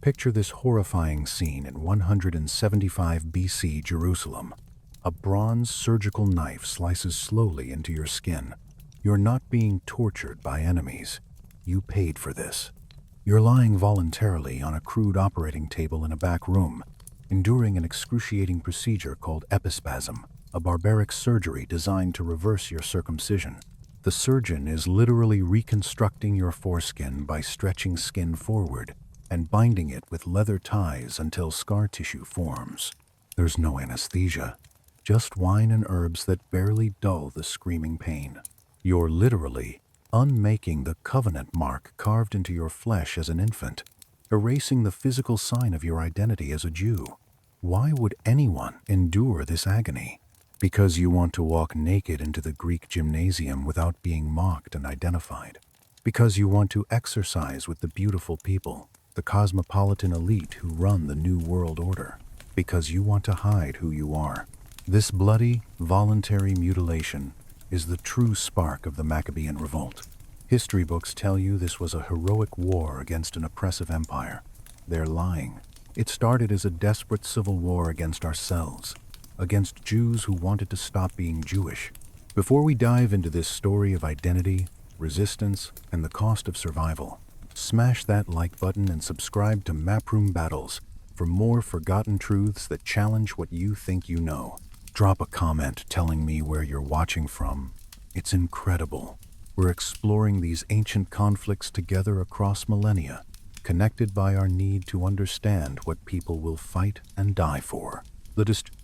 Picture this horrifying scene in 175 BC Jerusalem. A bronze surgical knife slices slowly into your skin. You're not being tortured by enemies. You paid for this. You're lying voluntarily on a crude operating table in a back room, enduring an excruciating procedure called epispasm, a barbaric surgery designed to reverse your circumcision. The surgeon is literally reconstructing your foreskin by stretching skin forward and binding it with leather ties until scar tissue forms. There's no anesthesia, just wine and herbs that barely dull the screaming pain. You're literally unmaking the covenant mark carved into your flesh as an infant, erasing the physical sign of your identity as a Jew. Why would anyone endure this agony? Because you want to walk naked into the Greek gymnasium without being mocked and identified. Because you want to exercise with the beautiful people, the cosmopolitan elite who run the New World Order. Because you want to hide who you are. This bloody, voluntary mutilation is the true spark of the Maccabean Revolt. History books tell you this was a heroic war against an oppressive empire. They're lying. It started as a desperate civil war against ourselves, against Jews who wanted to stop being Jewish. Before we dive into this story of identity, resistance, and the cost of survival, smash that like button and subscribe to Maproom Battles for more forgotten truths that challenge what you think you know. Drop a comment telling me where you're watching from. It's incredible. We're exploring these ancient conflicts together across millennia, connected by our need to understand what people will fight and die for.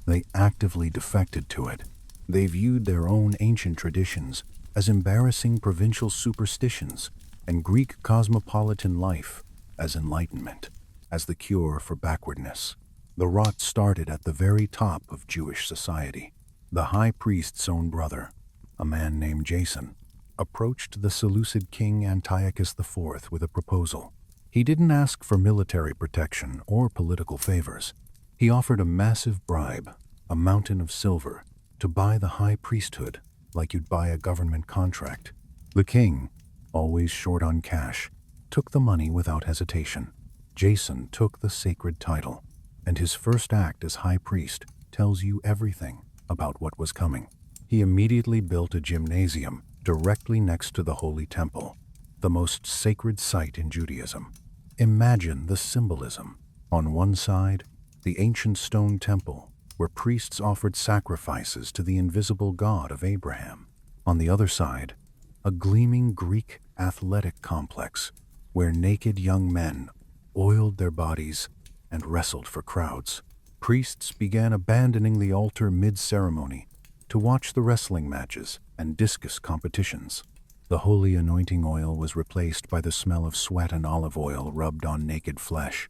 They actively defected to it. They viewed their own ancient traditions as embarrassing provincial superstitions and Greek cosmopolitan life as enlightenment, as the cure for backwardness. The rot started at the very top of Jewish society. The high priest's own brother, a man named Jason, approached the Seleucid king Antiochus IV with a proposal. He didn't ask for military protection or political favors. He offered a massive bribe, a mountain of silver, to buy the high priesthood like you'd buy a government contract. The king, always short on cash, took the money without hesitation. Jason took the sacred title, and his first act as high priest tells you everything about what was coming. He immediately built a gymnasium directly next to the Holy Temple, the most sacred site in Judaism. Imagine the symbolism. On one side, the ancient stone temple, where priests offered sacrifices to the invisible God of Abraham. On the other side, a gleaming Greek athletic complex, where naked young men oiled their bodies and wrestled for crowds. Priests began abandoning the altar mid-ceremony to watch the wrestling matches and discus competitions. The holy anointing oil was replaced by the smell of sweat and olive oil rubbed on naked flesh.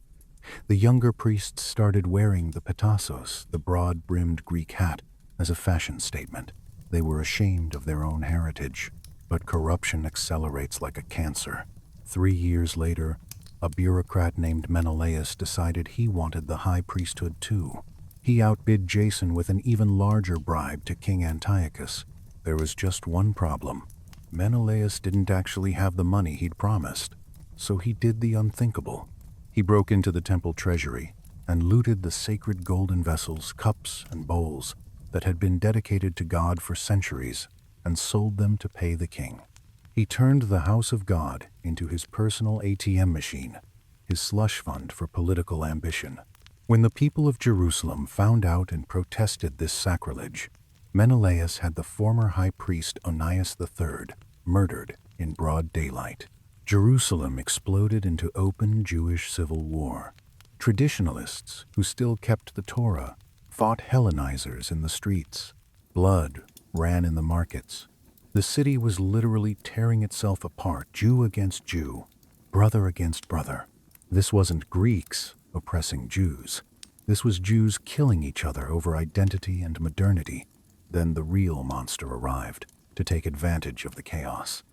The younger priests started wearing the petassos, the broad-brimmed Greek hat, as a fashion statement. They were ashamed of their own heritage, but corruption accelerates like a cancer. 3 years later, a bureaucrat named Menelaus decided he wanted the high priesthood too. He outbid Jason with an even larger bribe to King Antiochus. There was just one problem. Menelaus didn't actually have the money he'd promised, so he did the unthinkable. He broke into the temple treasury and looted the sacred golden vessels, cups, and bowls that had been dedicated to God for centuries and sold them to pay the king. He turned the house of God into his personal ATM machine, his slush fund for political ambition. When the people of Jerusalem found out and protested this sacrilege, Menelaus had the former high priest Onias III murdered in broad daylight. Jerusalem exploded into open Jewish civil war. Traditionalists, who still kept the Torah, fought Hellenizers in the streets. Blood ran in the markets. The city was literally tearing itself apart, Jew against Jew, brother against brother. This wasn't Greeks oppressing Jews. This was Jews killing each other over identity and modernity. Then the real monster arrived to take advantage of the chaos.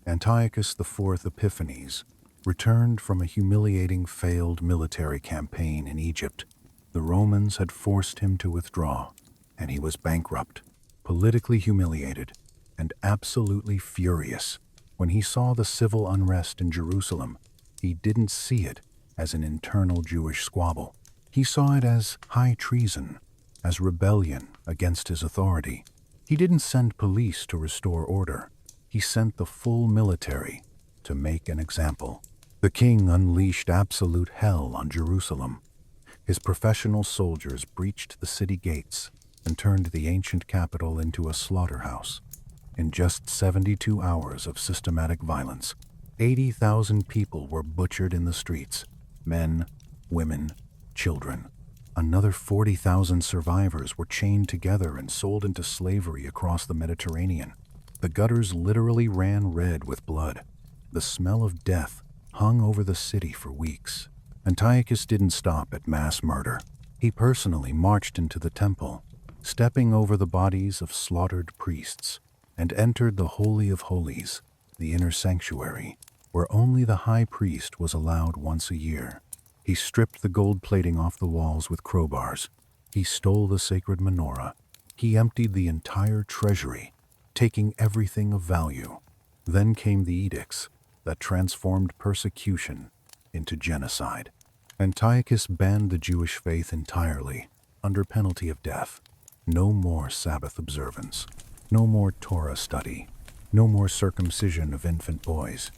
Antiochus IV Epiphanes returned from a humiliating failed military campaign in Egypt. The Romans had forced him to withdraw, and he was bankrupt, politically humiliated, and absolutely furious. When he saw the civil unrest in Jerusalem, he didn't see it. as an internal Jewish squabble. He saw it as high treason, as rebellion against his authority. He didn't send police to restore order. He sent the full military to make an example. The king unleashed absolute hell on Jerusalem. His professional soldiers breached the city gates and turned the ancient capital into a slaughterhouse. In just 72 hours of systematic violence, 80,000 people were butchered in the streets, men, women, children. Another 40,000 survivors were chained together and sold into slavery across the Mediterranean. The gutters literally ran red with blood. The smell of death hung over the city for weeks. Antiochus didn't stop at mass murder. He personally marched into the temple, stepping over the bodies of slaughtered priests, and entered the Holy of Holies, the inner sanctuary, where only the high priest was allowed once a year. He stripped the gold plating off the walls with crowbars. He stole the sacred menorah. He emptied the entire treasury, taking everything of value. Then came the edicts that transformed persecution into genocide. Antiochus banned the Jewish faith entirely, under penalty of death. No more Sabbath observance. No more Torah study. No more circumcision of infant boys.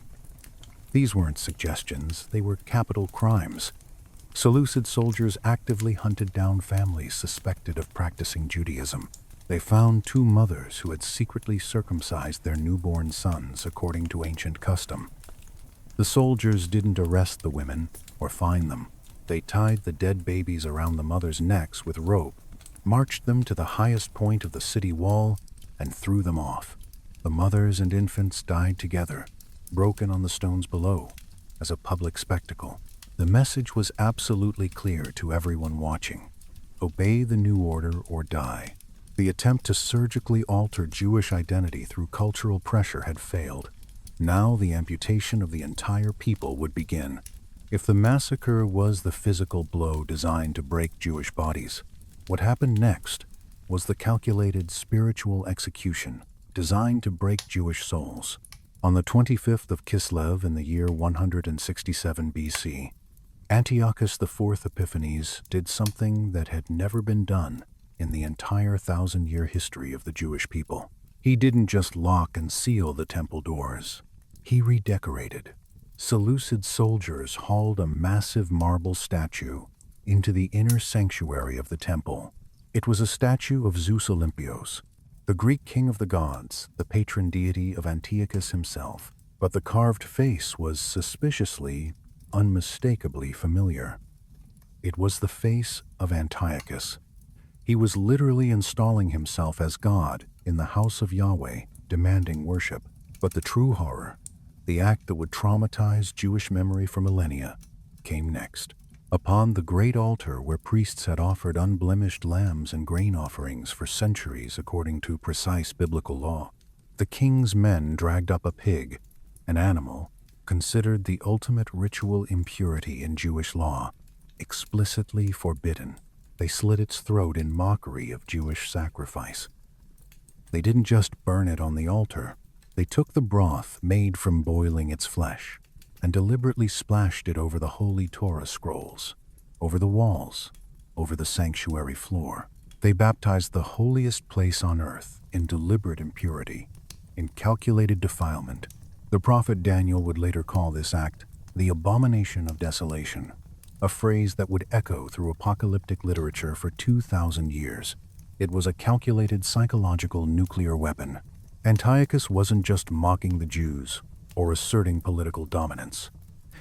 These weren't suggestions, they were capital crimes. Seleucid soldiers actively hunted down families suspected of practicing Judaism. They found 2 mothers who had secretly circumcised their newborn sons according to ancient custom. The soldiers didn't arrest the women or fine them. They tied the dead babies around the mothers' necks with rope, marched them to the highest point of the city wall, and threw them off. The mothers and infants died together, broken on the stones below, as a public spectacle. The message was absolutely clear to everyone watching. Obey the new order or die. The attempt to surgically alter Jewish identity through cultural pressure had failed. Now the amputation of the entire people would begin. If the massacre was the physical blow designed to break Jewish bodies, what happened next was the calculated spiritual execution designed to break Jewish souls. On the 25th of Kislev in the year 167 BC, Antiochus IV Epiphanes did something that had never been done in the entire 1,000-year history of the Jewish people. He didn't just lock and seal the temple doors. He redecorated. Seleucid soldiers hauled a massive marble statue into the inner sanctuary of the temple. It was a statue of Zeus Olympios, the Greek king of the gods, the patron deity of Antiochus himself. But the carved face was suspiciously, unmistakably familiar. It was the face of Antiochus. He was literally installing himself as God in the house of Yahweh, demanding worship. But the true horror, the act that would traumatize Jewish memory for millennia, came next. Upon the great altar where priests had offered unblemished lambs and grain offerings for centuries according to precise biblical law, the king's men dragged up a pig, an animal considered the ultimate ritual impurity in Jewish law, explicitly forbidden. They slit its throat in mockery of Jewish sacrifice. They didn't just burn it on the altar. They took the broth made from boiling its flesh and deliberately splashed it over the holy Torah scrolls, over the walls, over the sanctuary floor. They baptized the holiest place on earth in deliberate impurity, in calculated defilement. The prophet Daniel would later call this act the abomination of desolation, a phrase that would echo through apocalyptic literature for 2,000 years. It was a calculated psychological nuclear weapon. Antiochus wasn't just mocking the Jews or asserting political dominance.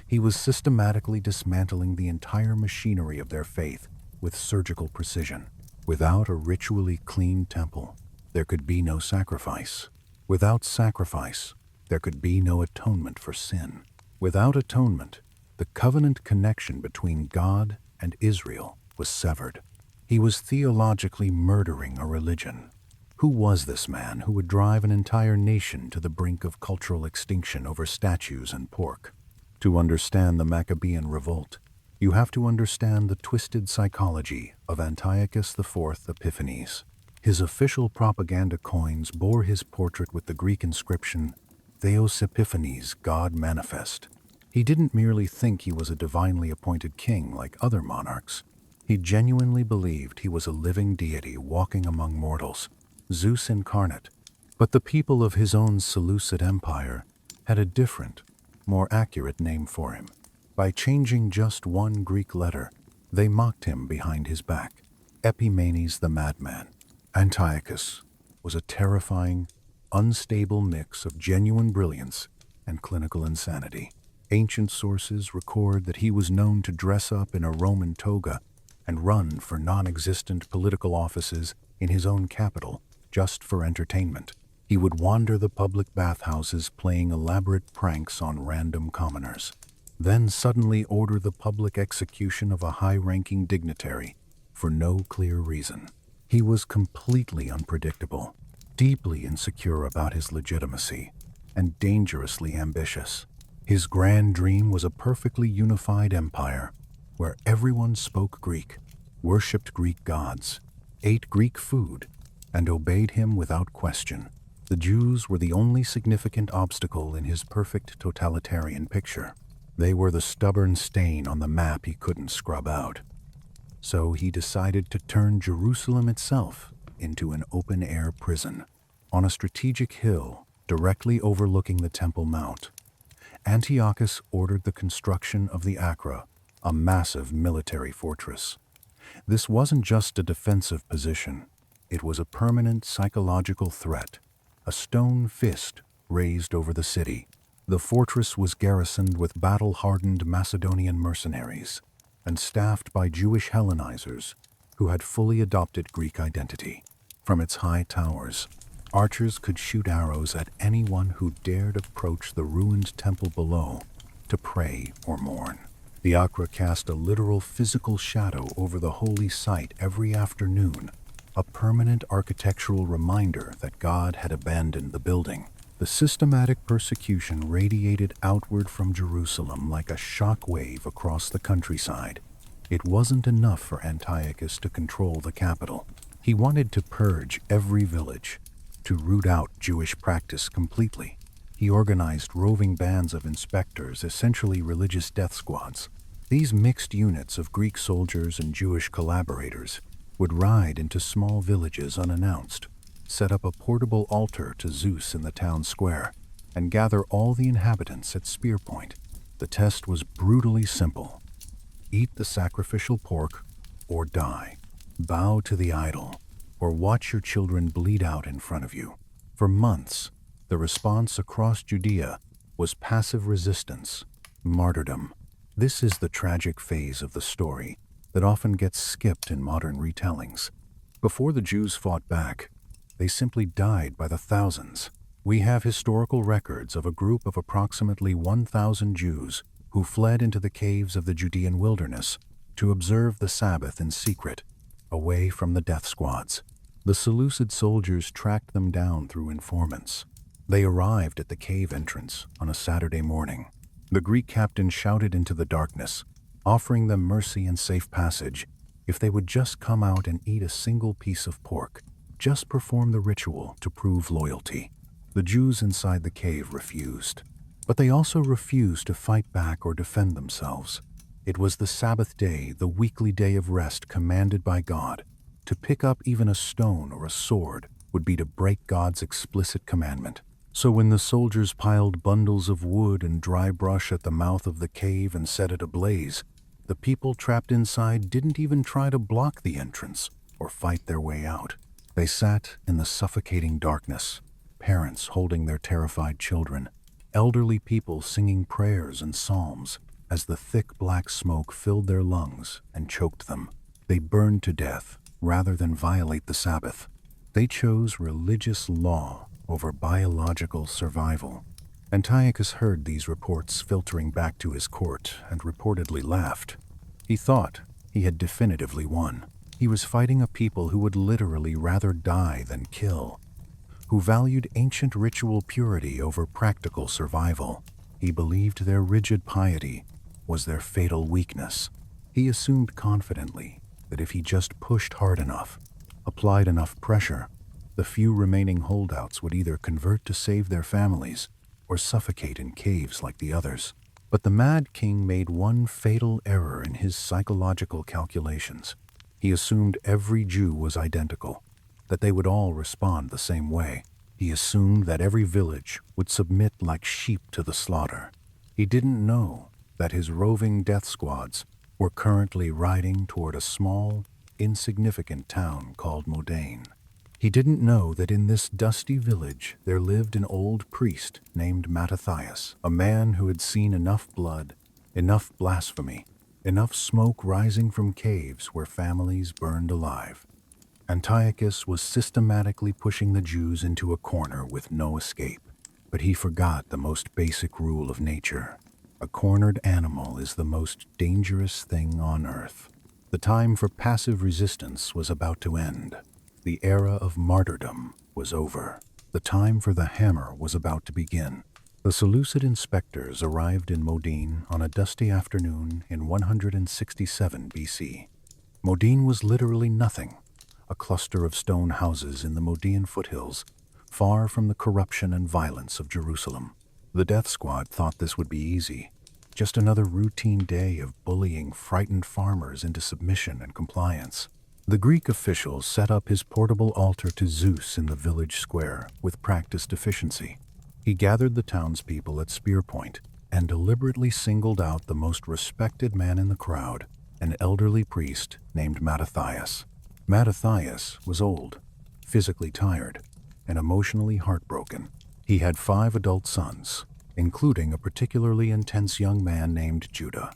He was systematically dismantling the entire machinery of their faith with surgical precision. Without a ritually clean temple, there could be no sacrifice. Without sacrifice, there could be no atonement for sin. Without atonement, the covenant connection between God and Israel was severed. He was theologically murdering a religion. Who was this man who would drive an entire nation to the brink of cultural extinction over statues and pork? To understand the Maccabean Revolt, you have to understand the twisted psychology of Antiochus IV Epiphanes. His official propaganda coins bore his portrait with the Greek inscription, Theos Epiphanes, God Manifest. He didn't merely think he was a divinely appointed king like other monarchs. He genuinely believed he was a living deity walking among mortals, Zeus incarnate. But the people of his own Seleucid empire had a different, more accurate name for him. By changing just one Greek letter, they mocked him behind his back. Epimanes the madman. Antiochus was a terrifying, unstable mix of genuine brilliance and clinical insanity. Ancient sources record that he was known to dress up in a Roman toga and run for non-existent political offices in his own capital just for entertainment. He would wander the public bathhouses playing elaborate pranks on random commoners, then suddenly order the public execution of a high-ranking dignitary for no clear reason. He was completely unpredictable, deeply insecure about his legitimacy, and dangerously ambitious. His grand dream was a perfectly unified empire where everyone spoke Greek, worshipped Greek gods, ate Greek food, and obeyed him without question. The Jews were the only significant obstacle in his perfect totalitarian picture. They were the stubborn stain on the map he couldn't scrub out. So he decided to turn Jerusalem itself into an open-air prison. On a strategic hill directly overlooking the Temple Mount, Antiochus ordered the construction of the Acra, a massive military fortress. This wasn't just a defensive position. It was a permanent psychological threat, a stone fist raised over the city. The fortress was garrisoned with battle-hardened Macedonian mercenaries and staffed by Jewish Hellenizers who had fully adopted Greek identity. From its high towers, archers could shoot arrows at anyone who dared approach the ruined temple below to pray or mourn. The Acra cast a literal physical shadow over the holy site every afternoon, a permanent architectural reminder that God had abandoned the building. The systematic persecution radiated outward from Jerusalem like a shock wave across the countryside. It wasn't enough for Antiochus to control the capital. He wanted to purge every village, to root out Jewish practice completely. He organized roving bands of inspectors, essentially religious death squads. These mixed units of Greek soldiers and Jewish collaborators would ride into small villages unannounced, set up a portable altar to Zeus in the town square, and gather all the inhabitants at spear point. The test was brutally simple. Eat the sacrificial pork or die. Bow to the idol or watch your children bleed out in front of you. For months, the response across Judea was passive resistance, martyrdom. This is the tragic phase of the story that often gets skipped in modern retellings. Before the Jews fought back, they simply died by the thousands. We have historical records of a group of approximately 1,000 Jews who fled into the caves of the Judean wilderness to observe the Sabbath in secret, away from the death squads. The Seleucid soldiers tracked them down through informants. They arrived at the cave entrance on a Saturday morning. The Greek captain shouted into the darkness, offering them mercy and safe passage if they would just come out and eat a single piece of pork, just perform the ritual to prove loyalty. The Jews inside the cave refused, but they also refused to fight back or defend themselves. It was the Sabbath day, the weekly day of rest commanded by God. To pick up even a stone or a sword would be to break God's explicit commandment. So when the soldiers piled bundles of wood and dry brush at the mouth of the cave and set it ablaze, the people trapped inside didn't even try to block the entrance or fight their way out. They sat in the suffocating darkness, parents holding their terrified children, elderly people singing prayers and psalms as the thick black smoke filled their lungs and choked them. They burned to death rather than violate the Sabbath. They chose religious law over biological survival. Antiochus heard these reports filtering back to his court and reportedly laughed. He thought he had definitively won. He was fighting a people who would literally rather die than kill, who valued ancient ritual purity over practical survival. He believed their rigid piety was their fatal weakness. He assumed confidently that if he just pushed hard enough, applied enough pressure, the few remaining holdouts would either convert to save their families or suffocate in caves like the others. But the mad king made one fatal error in his psychological calculations. He assumed every Jew was identical, that they would all respond the same way. He assumed that every village would submit like sheep to the slaughter. He didn't know that his roving death squads were currently riding toward a small, insignificant town called Modane. He didn't know that in this dusty village there lived an old priest named Mattathias, a man who had seen enough blood, enough blasphemy, enough smoke rising from caves where families burned alive. Antiochus was systematically pushing the Jews into a corner with no escape, but he forgot the most basic rule of nature. A cornered animal is the most dangerous thing on earth. The time for passive resistance was about to end. The era of martyrdom was over. The time for the hammer was about to begin. The Seleucid inspectors arrived in Modane on a dusty afternoon in 167 BC. Modane was literally nothing, a cluster of stone houses in the Modean foothills, far from the corruption and violence of Jerusalem. The death squad thought this would be easy, just another routine day of bullying frightened farmers into submission and compliance. The Greek official set up his portable altar to Zeus in the village square with practiced efficiency. He gathered the townspeople at spear point and deliberately singled out the most respected man in the crowd, an elderly priest named Mattathias. Mattathias was old, physically tired, and emotionally heartbroken. He had 5 adult sons, including a particularly intense young man named Judah.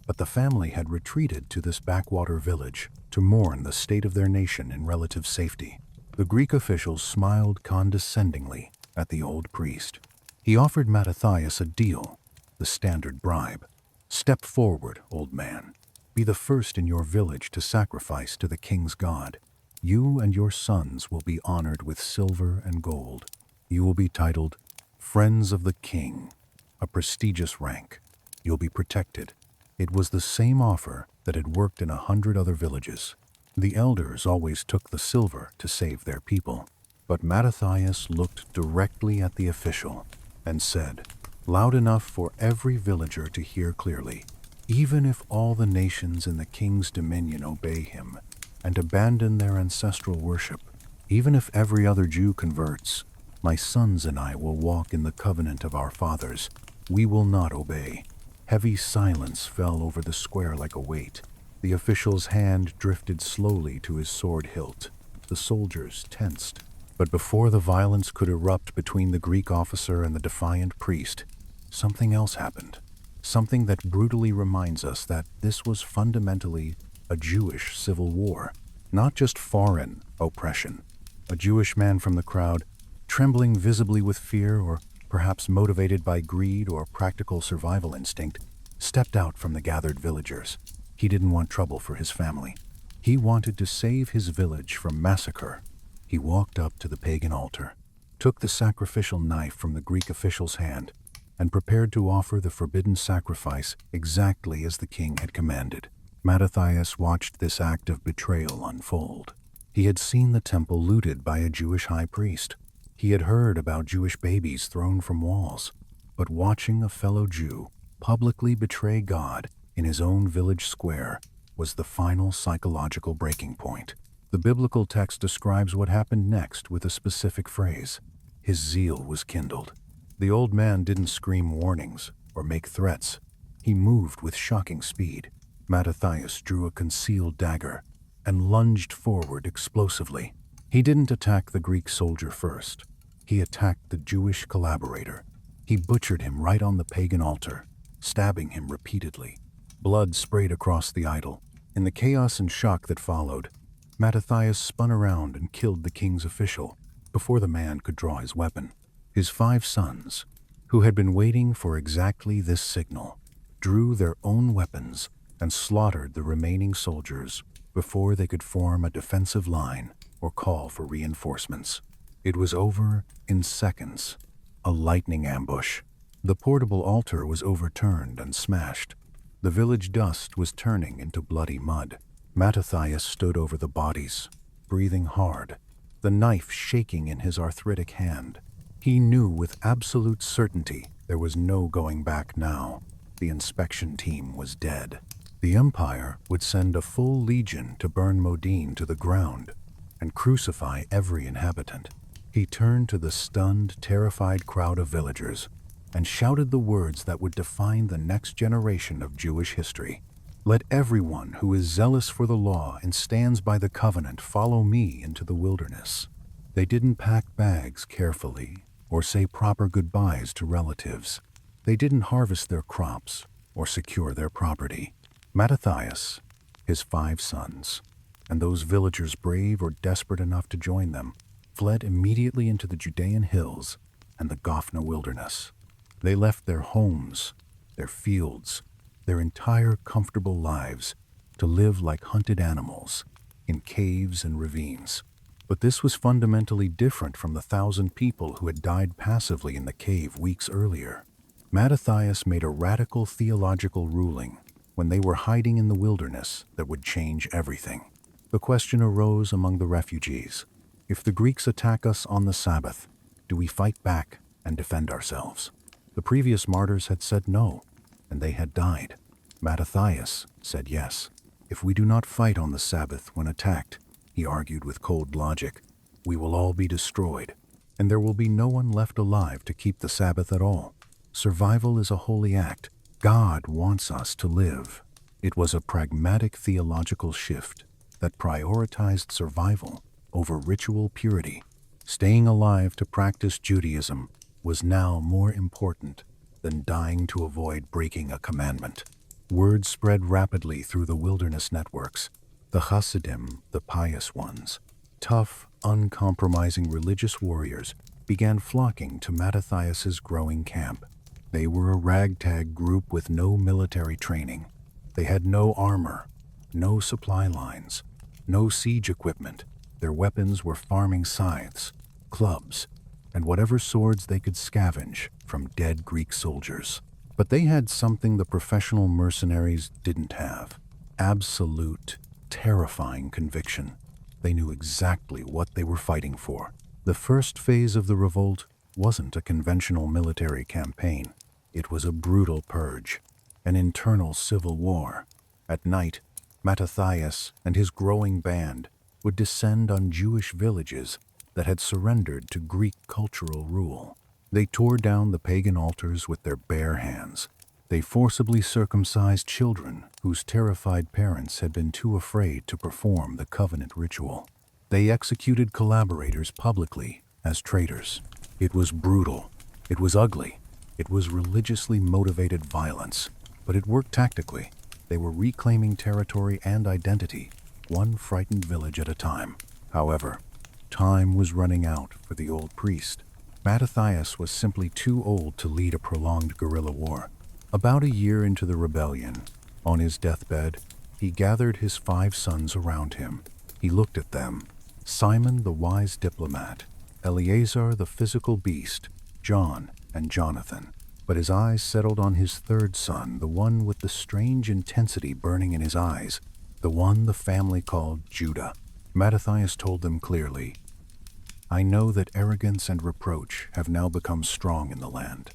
But the family had retreated to this backwater village to mourn the state of their nation in relative safety. The Greek officials smiled condescendingly at the old priest. He offered Mattathias a deal, the standard bribe. "Step forward, old man. Be the first in your village to sacrifice to the king's god. You and your sons will be honored with silver and gold. You will be titled Friends of the King, a prestigious rank. You'll be protected." It was the same offer that had worked in 100 other villages. The elders always took the silver to save their people. But Mattathias looked directly at the official and said, loud enough for every villager to hear clearly, "Even if all the nations in the king's dominion obey him and abandon their ancestral worship, even if every other Jew converts, my sons and I will walk in the covenant of our fathers. We will not obey." Heavy silence fell over the square like a weight. The official's hand drifted slowly to his sword hilt. The soldiers tensed. But before the violence could erupt between the Greek officer and the defiant priest, something else happened. Something that brutally reminds us that this was fundamentally a Jewish civil war, not just foreign oppression. A Jewish man from the crowd, trembling visibly with fear or perhaps motivated by greed or practical survival instinct, stepped out from the gathered villagers. He didn't want trouble for his family. He wanted to save his village from massacre. He walked up to the pagan altar, took the sacrificial knife from the Greek official's hand, and prepared to offer the forbidden sacrifice exactly as the king had commanded. Mattathias watched this act of betrayal unfold. He had seen the temple looted by a Jewish high priest. He had heard about Jewish babies thrown from walls, but watching a fellow Jew publicly betray God in his own village square was the final psychological breaking point. The biblical text describes what happened next with a specific phrase. His zeal was kindled. The old man didn't scream warnings or make threats. He moved with shocking speed. Mattathias drew a concealed dagger and lunged forward explosively. He didn't attack the Greek soldier first. He attacked the Jewish collaborator. He butchered him right on the pagan altar, stabbing him repeatedly. Blood sprayed across the idol. In the chaos and shock that followed, Mattathias spun around and killed the king's official before the man could draw his weapon. His 5 sons, who had been waiting for exactly this signal, drew their own weapons and slaughtered the remaining soldiers before they could form a defensive line or call for reinforcements. It was over in seconds, a lightning ambush. The portable altar was overturned and smashed. The village dust was turning into bloody mud. Mattathias stood over the bodies, breathing hard, the knife shaking in his arthritic hand. He knew with absolute certainty there was no going back now. the inspection team was dead. The Empire would send a full legion to burn Modine to the ground and crucify every inhabitant. He turned to the stunned, terrified crowd of villagers and shouted the words that would define the next generation of Jewish history. "Let everyone who is zealous for the law and stands by the covenant follow me into the wilderness." They didn't pack bags carefully or say proper goodbyes to relatives. They didn't harvest their crops or secure their property. Mattathias, his 5 sons, and those villagers brave or desperate enough to join them, fled immediately into the Judean hills and the Gophna wilderness. They left their homes, their fields, their entire comfortable lives to live like hunted animals in caves and ravines. But this was fundamentally different from the 1,000 people who had died passively in the cave weeks earlier. Mattathias made a radical theological ruling when they were hiding in the wilderness that would change everything. The question arose among the refugees: if the Greeks attack us on the Sabbath, do we fight back and defend ourselves? The previous martyrs had said no, and they had died. Mattathias said yes. If we do not fight on the Sabbath when attacked, he argued with cold logic, we will all be destroyed, and there will be no one left alive to keep the Sabbath at all. Survival is a holy act. God wants us to live. It was a pragmatic theological shift that prioritized survival over ritual purity. Staying alive to practice Judaism was now more important than dying to avoid breaking a commandment. Word spread rapidly through the wilderness networks. The Hasidim, the pious ones, tough, uncompromising religious warriors, began flocking to Mattathias's growing camp. They were a ragtag group with no military training. They had no armor, no supply lines, no siege equipment. Their weapons were farming scythes, clubs, and whatever swords they could scavenge from dead Greek soldiers. But they had something the professional mercenaries didn't have: absolute, terrifying conviction. They knew exactly what they were fighting for. The first phase of the revolt wasn't a conventional military campaign. It was a brutal purge, an internal civil war. At night, Mattathias and his growing band would descend on Jewish villages that had surrendered to Greek cultural rule. They tore down the pagan altars with their bare hands. They forcibly circumcised children whose terrified parents had been too afraid to perform the covenant ritual. They executed collaborators publicly as traitors. It was brutal. It was ugly. It was religiously motivated violence, but it worked tactically. They were reclaiming territory and identity, one frightened village at a time. However, time was running out for the old priest. Mattathias was simply too old to lead a prolonged guerrilla war. About a year into the rebellion, on his deathbed, he gathered his 5 sons around him. He looked at them: Simon the wise diplomat, Eleazar the physical beast, John and Jonathan. But his eyes settled on his 3rd son, the one with the strange intensity burning in his eyes, the one the family called Judah. Mattathias told them clearly, "I know that arrogance and reproach have now become strong in the land,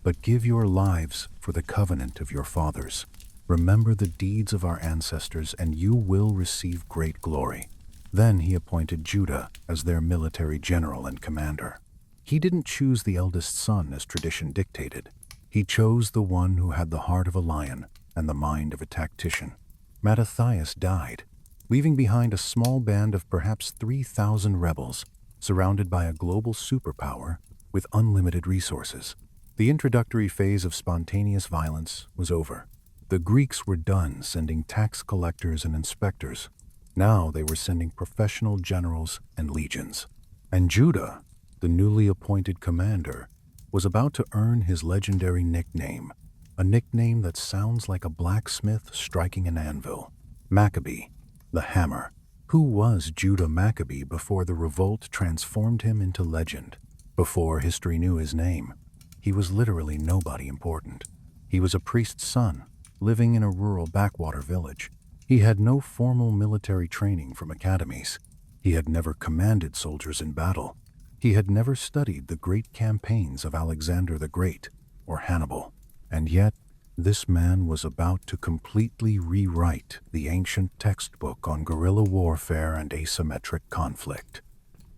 but give your lives for the covenant of your fathers. Remember the deeds of our ancestors, and you will receive great glory." Then he appointed Judah as their military general and commander. He didn't choose the eldest son as tradition dictated. He chose the one who had the heart of a lion and the mind of a tactician. Mattathias died, leaving behind a small band of perhaps 3,000 rebels, surrounded by a global superpower with unlimited resources. The introductory phase of spontaneous violence was over. The Greeks were done sending tax collectors and inspectors. Now they were sending professional generals and legions. And Judah, the newly appointed commander, was about to earn his legendary nickname, a nickname that sounds like a blacksmith striking an anvil: Maccabee, the Hammer. Who was Judah Maccabee before the revolt transformed him into legend? Before history knew his name, he was literally nobody important. He was a priest's son, living in a rural backwater village. He had no formal military training from academies. He had never commanded soldiers in battle. He had never studied the great campaigns of Alexander the Great or Hannibal. And yet, This man was about to completely rewrite the ancient textbook on guerrilla warfare and asymmetric conflict.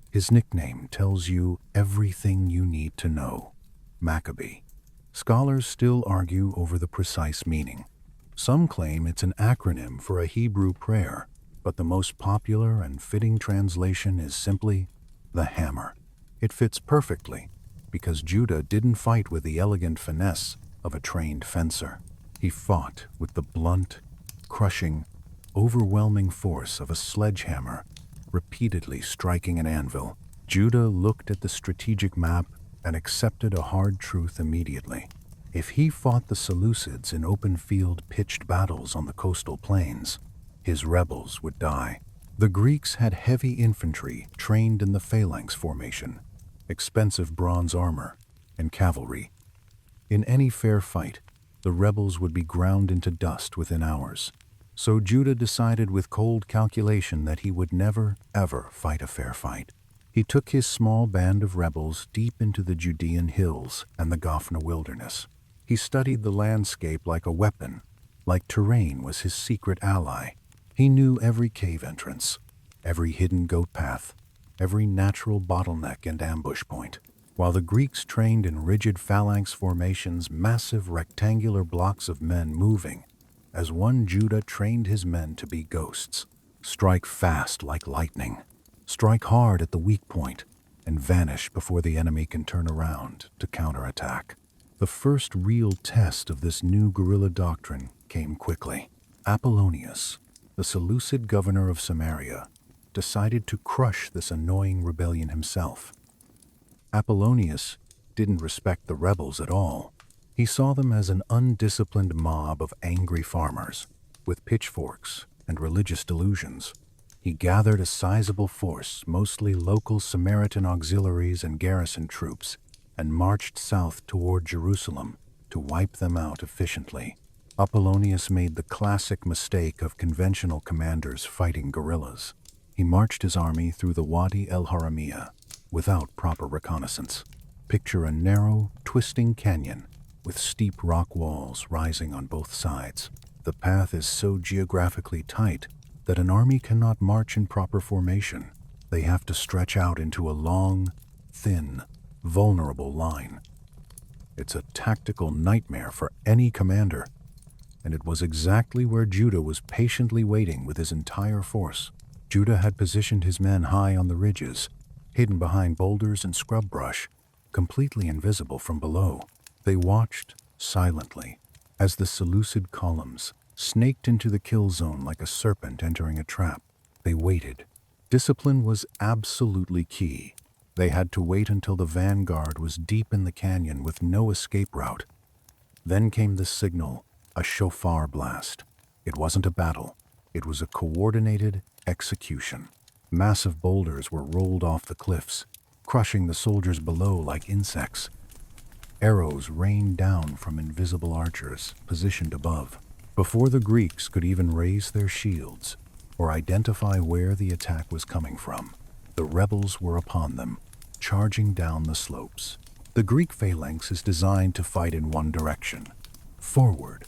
His nickname tells you everything you need to know: Maccabee. Scholars still argue over the precise meaning. Some claim it's an acronym for a Hebrew prayer, but the most popular and fitting translation is simply the hammer. It fits perfectly because Judah didn't fight with the elegant finesse of a trained fencer. He fought with the blunt, crushing, overwhelming force of a sledgehammer, repeatedly striking an anvil. Judah looked at the strategic map and accepted a hard truth immediately. If he fought the Seleucids in open-field pitched battles on the coastal plains, his rebels would die. The Greeks had heavy infantry trained in the phalanx formation, expensive bronze armor, and cavalry. In any fair fight, the rebels would be ground into dust within hours. So Judah decided with cold calculation that he would never, ever fight a fair fight. He took his small band of rebels deep into the Judean hills and the Gophna wilderness. He studied the landscape like a weapon, like terrain was his secret ally. He knew every cave entrance, every hidden goat path, every natural bottleneck and ambush point. While the Greeks trained in rigid phalanx formations, massive rectangular blocks of men moving, as one Judah trained his men to be ghosts. Strike fast like lightning, strike hard at the weak point, and vanish before the enemy can turn around to counterattack. The first real test of this new guerrilla doctrine came quickly. Apollonius, the Seleucid governor of Samaria, decided to crush this annoying rebellion himself. Apollonius didn't respect the rebels at all. He saw them as an undisciplined mob of angry farmers with pitchforks and religious delusions. He gathered a sizable force, mostly local Samaritan auxiliaries and garrison troops, and marched south toward Jerusalem to wipe them out efficiently. Apollonius made the classic mistake of conventional commanders fighting guerrillas. He marched his army through the Wadi el-Haramiyah without proper reconnaissance. Picture a narrow, twisting canyon with steep rock walls rising on both sides. The path is so geographically tight that an army cannot march in proper formation. They have to stretch out into a long, thin, vulnerable line. It's a tactical nightmare for any commander, and it was exactly where Judah was patiently waiting with his entire force. Judah had positioned his men high on the ridges, hidden behind boulders and scrub brush, completely invisible from below. They watched silently as the Seleucid columns snaked into the kill zone like a serpent entering a trap. They waited. Discipline was absolutely key. They had to wait until the vanguard was deep in the canyon with no escape route. Then came the signal, a shofar blast. It wasn't a battle. It was a coordinated execution. Massive boulders were rolled off the cliffs, crushing the soldiers below like insects. Arrows rained down from invisible archers positioned above. Before the Greeks could even raise their shields or identify where the attack was coming from, the rebels were upon them, charging down the slopes. The Greek phalanx is designed to fight in one direction, forward,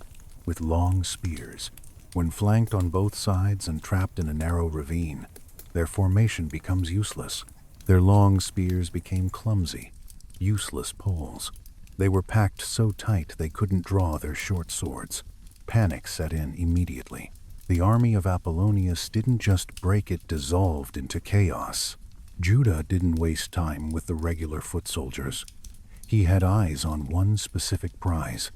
with long spears. When flanked on both sides and trapped in a narrow ravine, their formation becomes useless. Their long spears became clumsy, useless poles. They were packed so tight they couldn't draw their short swords. Panic set in immediately. The army of Apollonius didn't just break, it dissolved into chaos. Judah didn't waste time with the regular foot soldiers. He had eyes on one specific prize.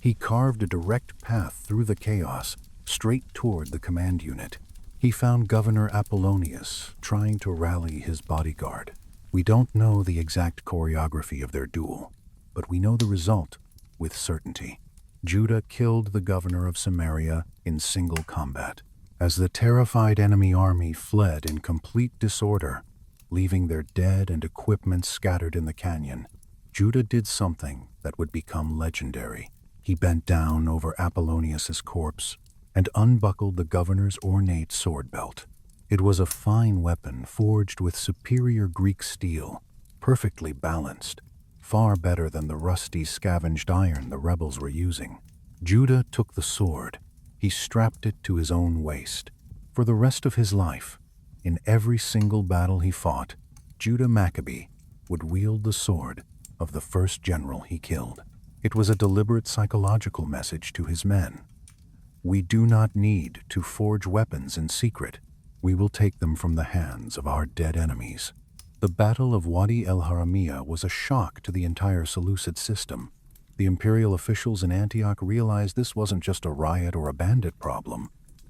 He carved a direct path through the chaos, straight toward the command unit. He found Governor Apollonius trying to rally his bodyguard. We don't know the exact choreography of their duel, but we know the result with certainty. Judah killed the governor of Samaria in single combat. As the terrified enemy army fled in complete disorder, leaving their dead and equipment scattered in the canyon, Judah did something that would become legendary. He bent down over Apollonius's corpse and unbuckled the governor's ornate sword belt. It was a fine weapon forged with superior Greek steel, perfectly balanced, far better than the rusty scavenged iron the rebels were using. Judah took the sword. He strapped it to his own waist. For the rest of his life, in every single battle he fought, Judah Maccabee would wield the sword of the first general he killed. It was a deliberate psychological message to his men. We do not need to forge weapons in secret. We will take them from the hands of our dead enemies. The Battle of Wadi el-Haramiyah was a shock to the entire Seleucid system. The imperial officials in Antioch realized this wasn't just a riot or a bandit problem.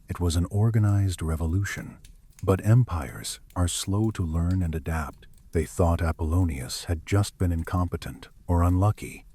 It was an organized revolution. But empires are slow to learn and adapt. They thought Apollonius had just been incompetent or unlucky.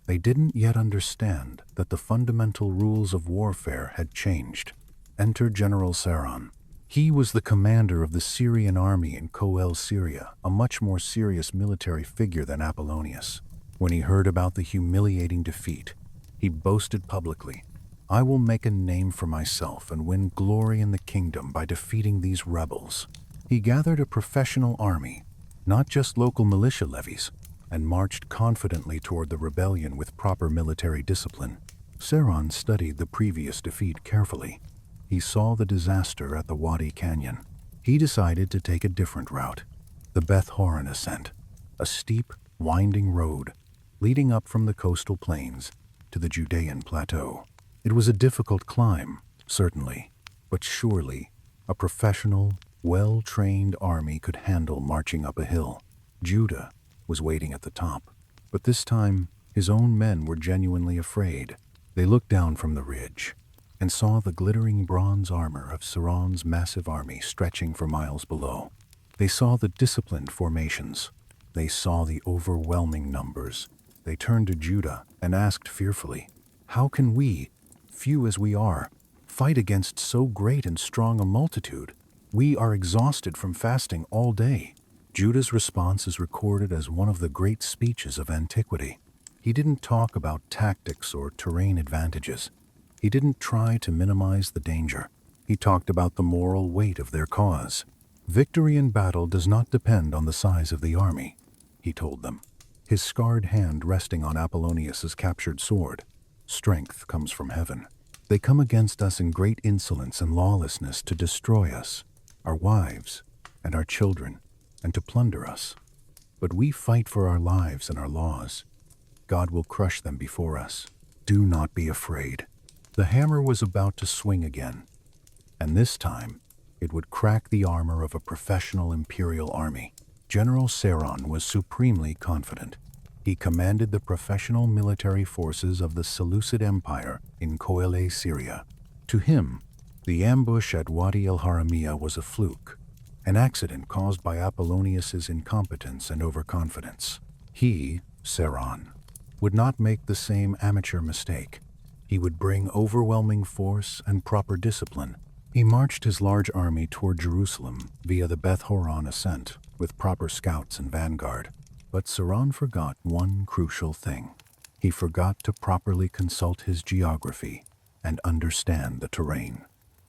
They didn't yet understand that the fundamental rules of warfare had changed. Enter General Seron. He was the commander of the Syrian army in Coel, Syria, a much more serious military figure than Apollonius. When he heard about the humiliating defeat, he boasted publicly, "I will make a name for myself and win glory in the kingdom by defeating these rebels." He gathered a professional army, not just local militia levies, and marched confidently toward the rebellion with proper military discipline. Seron studied the previous defeat carefully. He saw the disaster at the Wadi Canyon. He decided to take a different route, the Beth Horon ascent, a steep, winding road leading up from the coastal plains to the Judean plateau. It was a difficult climb, certainly, but surely a professional, well-trained army could handle marching up a hill. Judah was waiting at the top, but this time his own men were genuinely afraid. They looked down from the ridge and saw the glittering bronze armor of Seron's massive army stretching for miles below. They saw the disciplined formations. They saw the overwhelming numbers. They turned to Judah and asked fearfully, "How can we, few as we are, fight against so great and strong a multitude? We are exhausted from fasting all day." Judah's response is recorded as one of the great speeches of antiquity. He didn't talk about tactics or terrain advantages. He didn't try to minimize the danger. He talked about the moral weight of their cause. "Victory in battle does not depend on the size of the army," he told them, his scarred hand resting on Apollonius's captured sword. "Strength comes from heaven. They come against us in great insolence and lawlessness to destroy us, our wives, and our children, and to plunder us. But we fight for our lives and our laws. God will crush them before us. Do not be afraid." The hammer was about to swing again, and this time it would crack the armor of a professional imperial army. General Seron was supremely confident. He commanded the professional military forces of the Seleucid Empire in Coele, Syria. To him, the ambush at Wadi el-Haramiyah was a fluke, an accident caused by Apollonius's incompetence and overconfidence. He, Seron, would not make the same amateur mistake. He would bring overwhelming force and proper discipline. He marched his large army toward Jerusalem via the Beth Horon ascent with proper scouts and vanguard. But Seron forgot one crucial thing. He forgot to properly consult his geography and understand the terrain.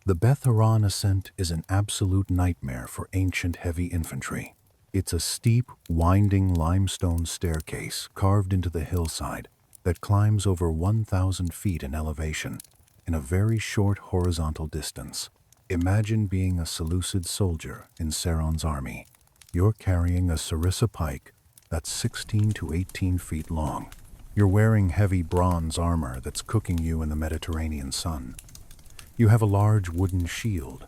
The Beth Horon ascent is an absolute nightmare for ancient heavy infantry. It's a steep, winding limestone staircase carved into the hillside that climbs over 1,000 feet in elevation in a very short horizontal distance. Imagine being a Seleucid soldier in Seron's army. You're carrying a sarissa pike that's 16 to 18 feet long. You're wearing heavy bronze armor that's cooking you in the Mediterranean sun. You have a large wooden shield,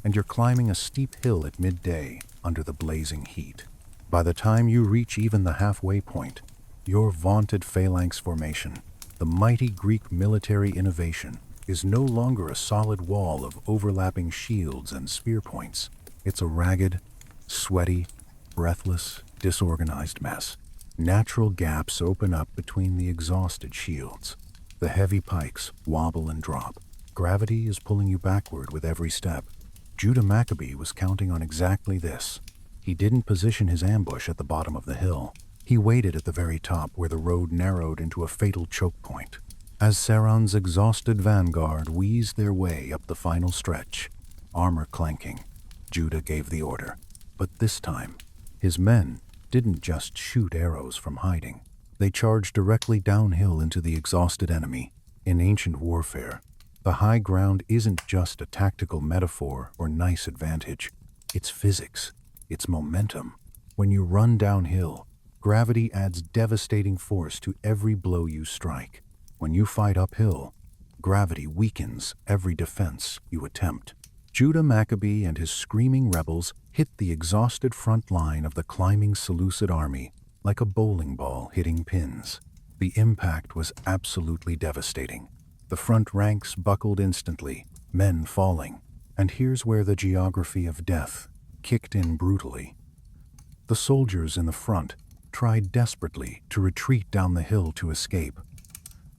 and you're climbing a steep hill at midday under the blazing heat. By the time you reach even the halfway point, your vaunted phalanx formation, the mighty Greek military innovation, is no longer a solid wall of overlapping shields and spear points. It's a ragged, sweaty, breathless, disorganized mess. Natural gaps open up between the exhausted shields. The heavy pikes wobble and drop. Gravity is pulling you backward with every step. Judah Maccabee was counting on exactly this. He didn't position his ambush at the bottom of the hill. He waited at the very top where the road narrowed into a fatal choke point. As Seron's exhausted vanguard wheezed their way up the final stretch, armor clanking, Judah gave the order. But this time, his men didn't just shoot arrows from hiding. They charged directly downhill into the exhausted enemy. In ancient warfare, the high ground isn't just a tactical metaphor or nice advantage. It's physics. It's momentum. When you run downhill, gravity adds devastating force to every blow you strike. When you fight uphill, gravity weakens every defense you attempt. Judah Maccabee and his screaming rebels hit the exhausted front line of the climbing Seleucid army like a bowling ball hitting pins. The impact was absolutely devastating. The front ranks buckled instantly, men falling. And here's where the geography of death kicked in brutally. The soldiers in the front tried desperately to retreat down the hill to escape,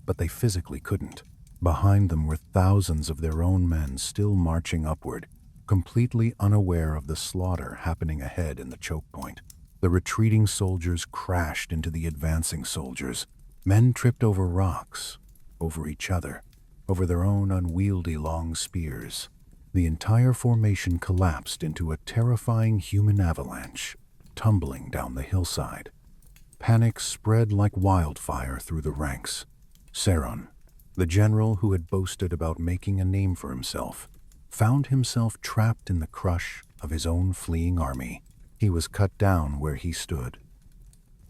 but they physically couldn't. Behind them were thousands of their own men still marching upward, completely unaware of the slaughter happening ahead in the choke point. The retreating soldiers crashed into the advancing soldiers. Men tripped over rocks, over each other, over their own unwieldy long spears. The entire formation collapsed into a terrifying human avalanche, tumbling down the hillside. Panic spread like wildfire through the ranks. Seron, the general who had boasted about making a name for himself, found himself trapped in the crush of his own fleeing army. He was cut down where he stood.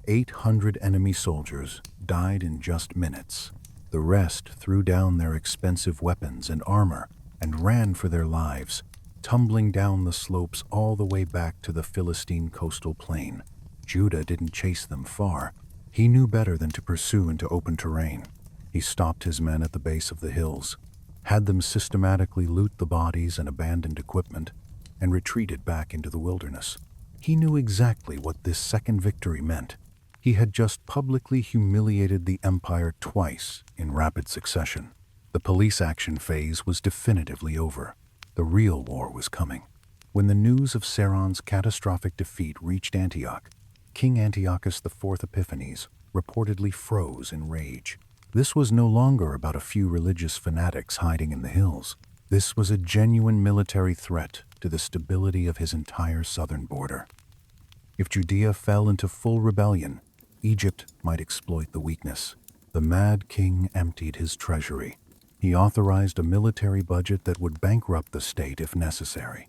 800 enemy soldiers died in just minutes. The rest threw down their expensive weapons and armor and ran for their lives, tumbling down the slopes all the way back to the Philistine coastal plain. Judah didn't chase them far. He knew better than to pursue into open terrain. He stopped his men at the base of the hills, had them systematically loot the bodies and abandoned equipment, and retreated back into the wilderness. He knew exactly what this second victory meant. He had just publicly humiliated the empire twice in rapid succession. The police action phase was definitively over. The real war was coming. When the news of Seron's catastrophic defeat reached Antioch, King Antiochus IV Epiphanes reportedly froze in rage. This was no longer about a few religious fanatics hiding in the hills. This was a genuine military threat to the stability of his entire southern border. If Judea fell into full rebellion, Egypt might exploit the weakness. The mad king emptied his treasury. He authorized a military budget that would bankrupt the state if necessary.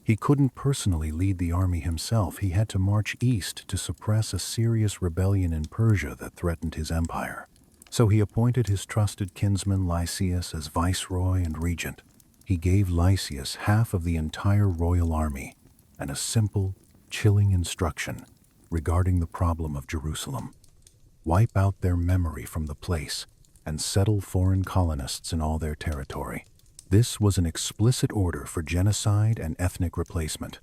He couldn't personally lead the army himself. He had to march east to suppress a serious rebellion in Persia that threatened his empire. So he appointed his trusted kinsman Lysias as viceroy and regent. He gave Lysias half of the entire royal army and a simple, chilling instruction regarding the problem of Jerusalem: wipe out their memory from the place and settle foreign colonists in all their territory. This was an explicit order for genocide and ethnic replacement.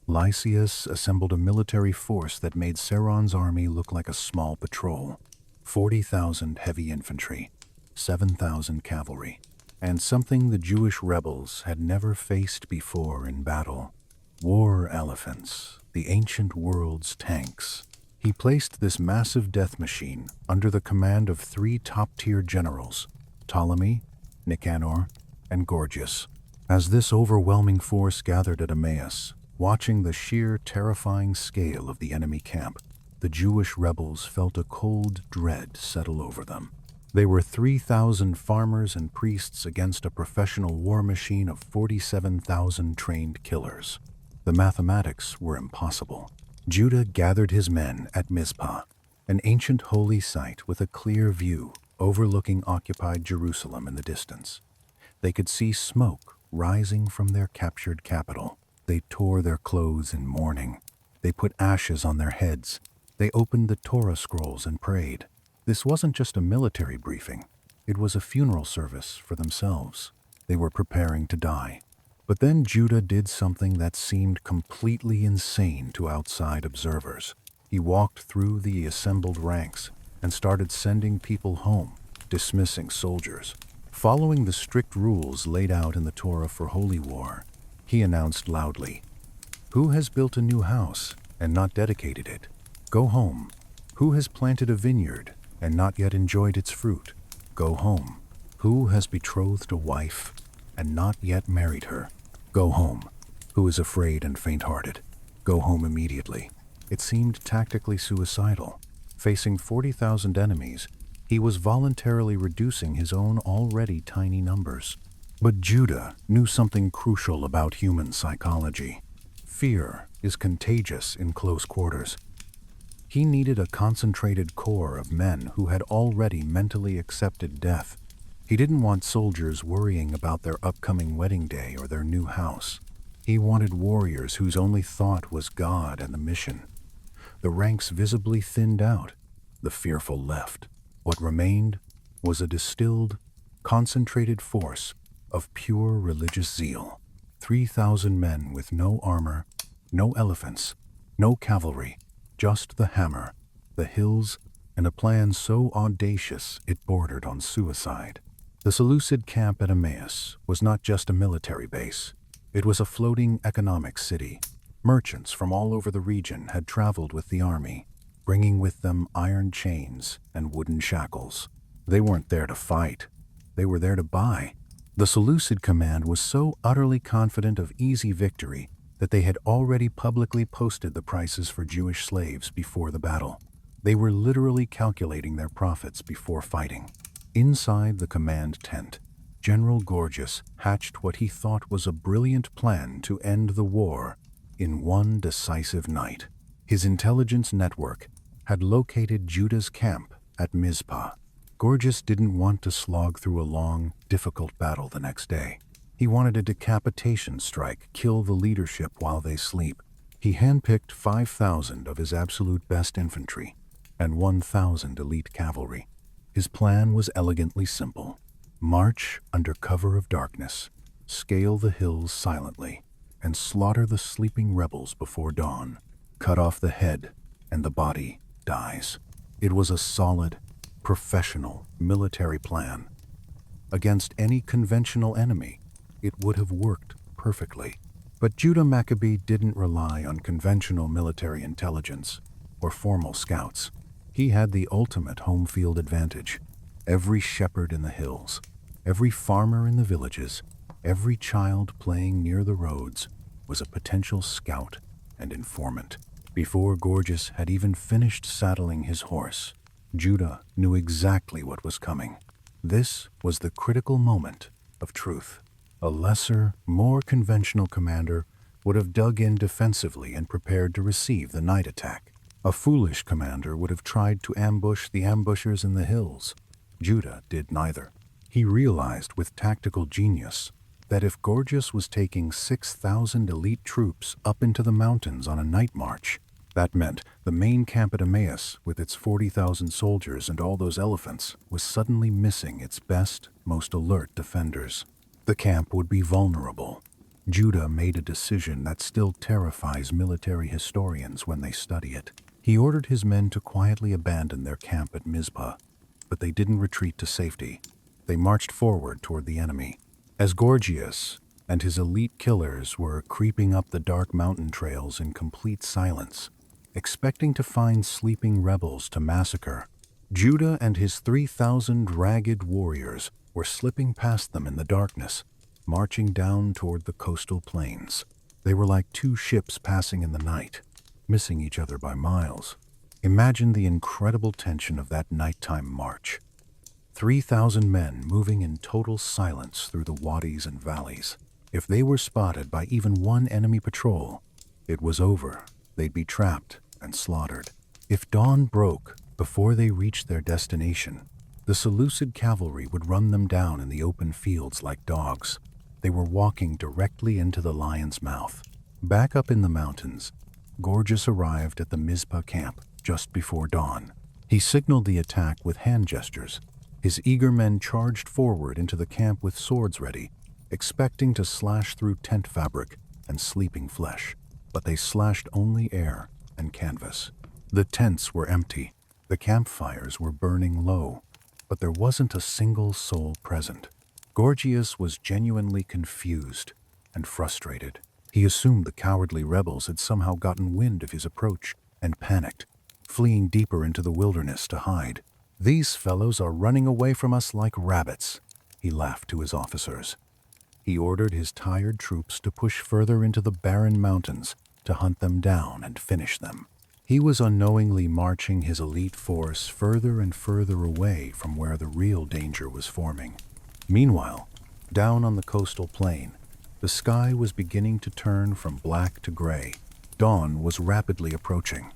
Lysias assembled a military force that made Seron's army look like a small patrol: 40,000 heavy infantry, 7,000 cavalry, and something the Jewish rebels had never faced before in battle: war elephants, the ancient world's tanks. He placed this massive death machine under the command of 3 top-tier generals: Ptolemy, Nicanor, and Gorgias. As this overwhelming force gathered at Emmaus, watching the sheer terrifying scale of the enemy camp, the Jewish rebels felt a cold dread settle over them. They were 3,000 farmers and priests against a professional war machine of 47,000 trained killers. The mathematics were impossible. Judah gathered his men at Mizpah, an ancient holy site with a clear view overlooking occupied Jerusalem in the distance. They could see smoke rising from their captured capital. They tore their clothes in mourning. They put ashes on their heads. They opened the Torah scrolls and prayed. This wasn't just a military briefing. It was a funeral service for themselves. They were preparing to die. But then Judah did something that seemed completely insane to outside observers. He walked through the assembled ranks and started sending people home, dismissing soldiers. Following the strict rules laid out in the Torah for holy war, he announced loudly, "Who has built a new house and not dedicated it? Go home. Who has planted a vineyard and not yet enjoyed its fruit? Go home. Who has betrothed a wife and not yet married her? Go home. Who is afraid and faint-hearted? Go home immediately." It seemed tactically suicidal. Facing 40,000 enemies, He was voluntarily reducing his own already tiny numbers. But Judah knew something crucial about human psychology. Fear is contagious in close quarters. He needed a concentrated core of men who had already mentally accepted death. He didn't want soldiers worrying about their upcoming wedding day or their new house. He wanted warriors whose only thought was God and the mission. The ranks visibly thinned out. The fearful left. What remained was a distilled, concentrated force of pure religious zeal. 3,000 men with no armor, no elephants, no cavalry, just the hammer, the hills, and a plan so audacious it bordered on suicide. The Seleucid camp at Emmaus was not just a military base. It was a floating economic city. Merchants from all over the region had traveled with the army, bringing with them iron chains and wooden shackles. They weren't there to fight. They were there to buy. The Seleucid command was so utterly confident of easy victory that they had already publicly posted the prices for Jewish slaves before the battle. They were literally calculating their profits before fighting. Inside the command tent, General Gorgias hatched what he thought was a brilliant plan to end the war in one decisive night. His intelligence network had located Judah's camp at Mizpah. Gorgias didn't want to slog through a long, difficult battle the next day. He wanted a decapitation strike, kill the leadership while they sleep. He handpicked 5,000 of his absolute best infantry and 1,000 elite cavalry. His plan was elegantly simple. March under cover of darkness, scale the hills silently, and slaughter the sleeping rebels before dawn. Cut off the head, and the body dies. It was a solid, professional military plan. Against any conventional enemy, it would have worked perfectly. But Judah Maccabee didn't rely on conventional military intelligence or formal scouts. He had the ultimate home field advantage. Every shepherd in the hills, every farmer in the villages, every child playing near the roads was a potential scout and informant. Before Gorgias had even finished saddling his horse, Judah knew exactly what was coming. This was the critical moment of truth. A lesser, more conventional commander would have dug in defensively and prepared to receive the night attack. A foolish commander would have tried to ambush the ambushers in the hills. Judah did neither. He realized with tactical genius that if Gorgias was taking 6,000 elite troops up into the mountains on a night march, that meant the main camp at Emmaus, with its 40,000 soldiers and all those elephants, was suddenly missing its best, most alert defenders. The camp would be vulnerable. Judah made a decision that still terrifies military historians when they study it. He ordered his men to quietly abandon their camp at Mizpah, but they didn't retreat to safety. They marched forward toward the enemy. As Gorgias and his elite killers were creeping up the dark mountain trails in complete silence, expecting to find sleeping rebels to massacre, Judah and his 3,000 ragged warriors were slipping past them in the darkness, marching down toward the coastal plains. They were like two ships passing in the night, missing each other by miles. Imagine the incredible tension of that nighttime march. 3,000 men moving in total silence through the wadis and valleys. If they were spotted by even one enemy patrol, it was over. They'd be trapped and slaughtered. If dawn broke before they reached their destination, the Seleucid cavalry would run them down in the open fields like dogs. They were walking directly into the lion's mouth. Back up in the mountains, Gorgias arrived at the Mizpah camp just before dawn. He signaled the attack with hand gestures. His eager men charged forward into the camp with swords ready, expecting to slash through tent fabric and sleeping flesh. But they slashed only air and canvas. The tents were empty. The campfires were burning low, but there wasn't a single soul present. Gorgias was genuinely confused and frustrated. He assumed the cowardly rebels had somehow gotten wind of his approach and panicked, fleeing deeper into the wilderness to hide. "These fellows are running away from us like rabbits," he laughed to his officers. He ordered his tired troops to push further into the barren mountains to hunt them down and finish them. He was unknowingly marching his elite force further and further away from where the real danger was forming. Meanwhile, down on the coastal plain, the sky was beginning to turn from black to gray. Dawn was rapidly approaching.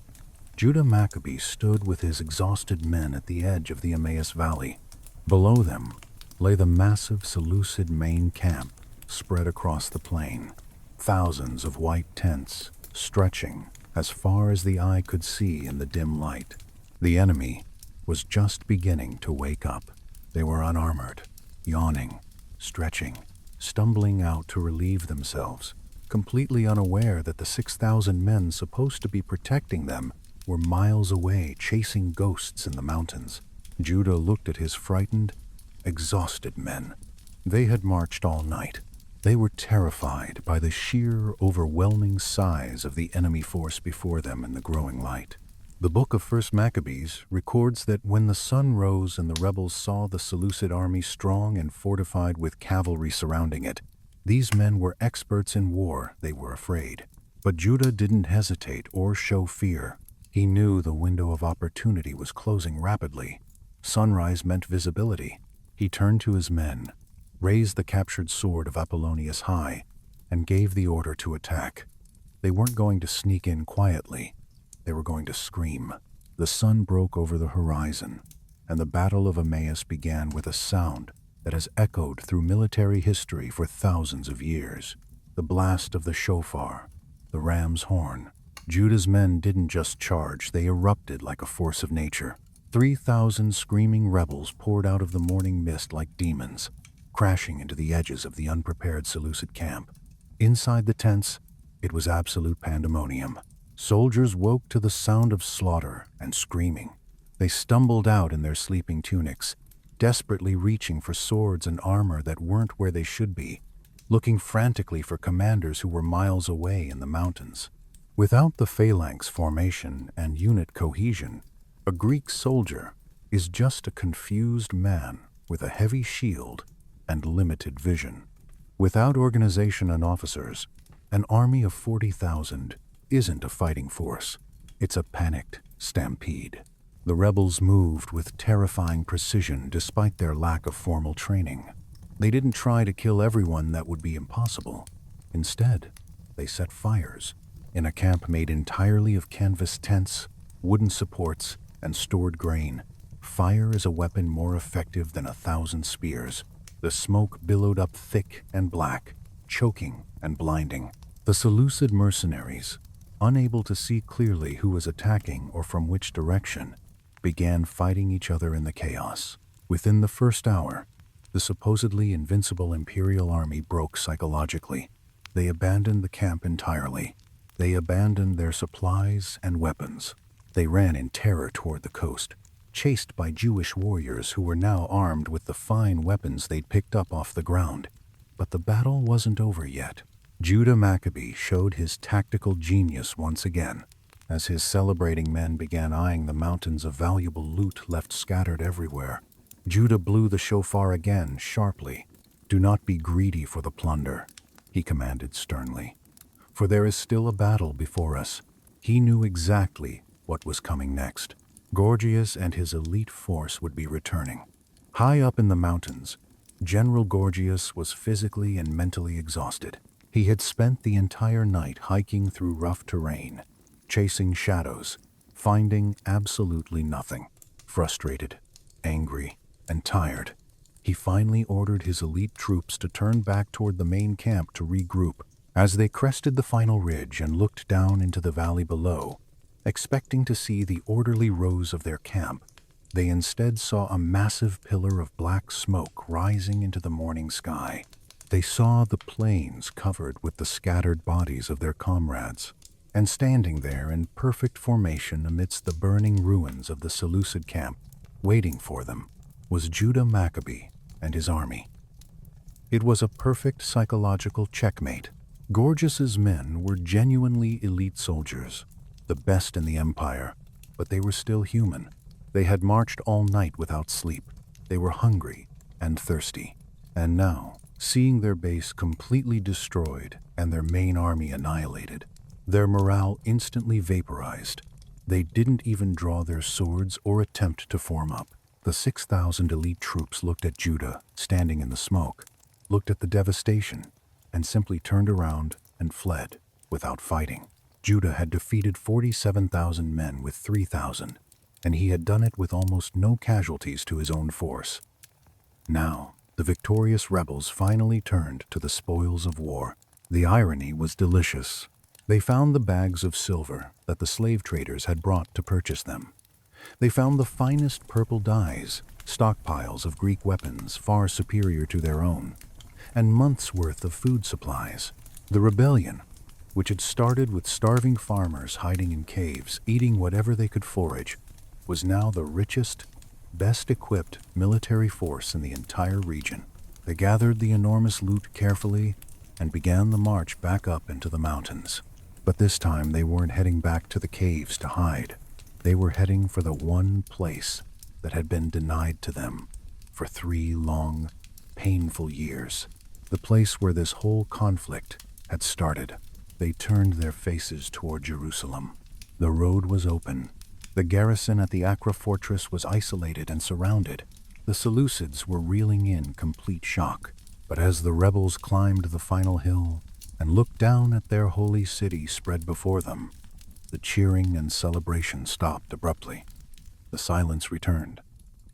Judas Maccabeus stood with his exhausted men at the edge of the Emmaus Valley. Below them lay the massive Seleucid main camp spread across the plain. Thousands of white tents stretching as far as the eye could see in the dim light. The enemy was just beginning to wake up. They were unarmored, yawning, stretching, stumbling out to relieve themselves, completely unaware that the 6,000 men supposed to be protecting them were miles away chasing ghosts in the mountains. Judah looked at his frightened, exhausted men. They had marched all night. They were terrified by the sheer, overwhelming size of the enemy force before them in the growing light. The book of 1 Maccabees records that when the sun rose and the rebels saw the Seleucid army strong and fortified with cavalry surrounding it, these men were experts in war. They were afraid. But Judah didn't hesitate or show fear. He knew the window of opportunity was closing rapidly. Sunrise meant visibility. He turned to his men, raised the captured sword of Apollonius high, and gave the order to attack. They weren't going to sneak in quietly. They were going to scream. The sun broke over the horizon, and the Battle of Emmaus began with a sound that has echoed through military history for thousands of years. The blast of the shofar, the ram's horn. Judah's men didn't just charge, they erupted like a force of nature. 3,000 screaming rebels poured out of the morning mist like demons, crashing into the edges of the unprepared Seleucid camp. Inside the tents, it was absolute pandemonium. Soldiers woke to the sound of slaughter and screaming. They stumbled out in their sleeping tunics, desperately reaching for swords and armor that weren't where they should be, looking frantically for commanders who were miles away in the mountains. Without the phalanx formation and unit cohesion, a Greek soldier is just a confused man with a heavy shield and limited vision. Without organization and officers, an army of 40,000 isn't a fighting force. It's a panicked stampede. The rebels moved with terrifying precision despite their lack of formal training. They didn't try to kill everyone, that would be impossible. Instead, they set fires in a camp made entirely of canvas tents, wooden supports, and stored grain. Fire is a weapon more effective than 1,000 spears. The smoke billowed up thick and black, choking and blinding. The Seleucid mercenaries, unable to see clearly who was attacking or from which direction, began fighting each other in the chaos. Within the first hour, the supposedly invincible imperial army broke psychologically. They abandoned the camp entirely. They abandoned their supplies and weapons. They ran in terror toward the coast, chased by Jewish warriors who were now armed with the fine weapons they'd picked up off the ground. But the battle wasn't over yet. Judas Maccabeus showed his tactical genius once again, as his celebrating men began eyeing the mountains of valuable loot left scattered everywhere. Judah blew the shofar again, sharply. "Do not be greedy for the plunder," he commanded sternly. "For there is still a battle before us." He knew exactly what was coming next. Gorgias and his elite force would be returning. High up in the mountains, General Gorgias was physically and mentally exhausted. He had spent the entire night hiking through rough terrain, chasing shadows, finding absolutely nothing. Frustrated, angry, and tired, he finally ordered his elite troops to turn back toward the main camp to regroup. As they crested the final ridge and looked down into the valley below, expecting to see the orderly rows of their camp, they instead saw a massive pillar of black smoke rising into the morning sky. They saw the plains covered with the scattered bodies of their comrades, and standing there in perfect formation amidst the burning ruins of the Seleucid camp, waiting for them, was Judas Maccabeus and his army. It was a perfect psychological checkmate. Gorgias's men were genuinely elite soldiers, the best in the empire, but they were still human. They had marched all night without sleep. They were hungry and thirsty. And now, seeing their base completely destroyed and their main army annihilated, their morale instantly vaporized. They didn't even draw their swords or attempt to form up. The 6,000 elite troops looked at Judah, standing in the smoke, looked at the devastation, and simply turned around and fled without fighting. Judah had defeated 47,000 men with 3,000, and he had done it with almost no casualties to his own force. Now, the victorious rebels finally turned to the spoils of war. The irony was delicious. They found the bags of silver that the slave traders had brought to purchase them. They found the finest purple dyes, stockpiles of Greek weapons far superior to their own, and months' worth of food supplies. The rebellion, which had started with starving farmers hiding in caves, eating whatever they could forage, was now the richest, best-equipped military force in the entire region. They gathered the enormous loot carefully and began the march back up into the mountains. But this time they weren't heading back to the caves to hide. They were heading for the one place that had been denied to them for 3 long, painful years. The place where this whole conflict had started. They turned their faces toward Jerusalem. The road was open. The garrison at the Acra fortress was isolated and surrounded. The Seleucids were reeling in complete shock. But as the rebels climbed the final hill and looked down at their holy city spread before them, the cheering and celebration stopped abruptly. The silence returned,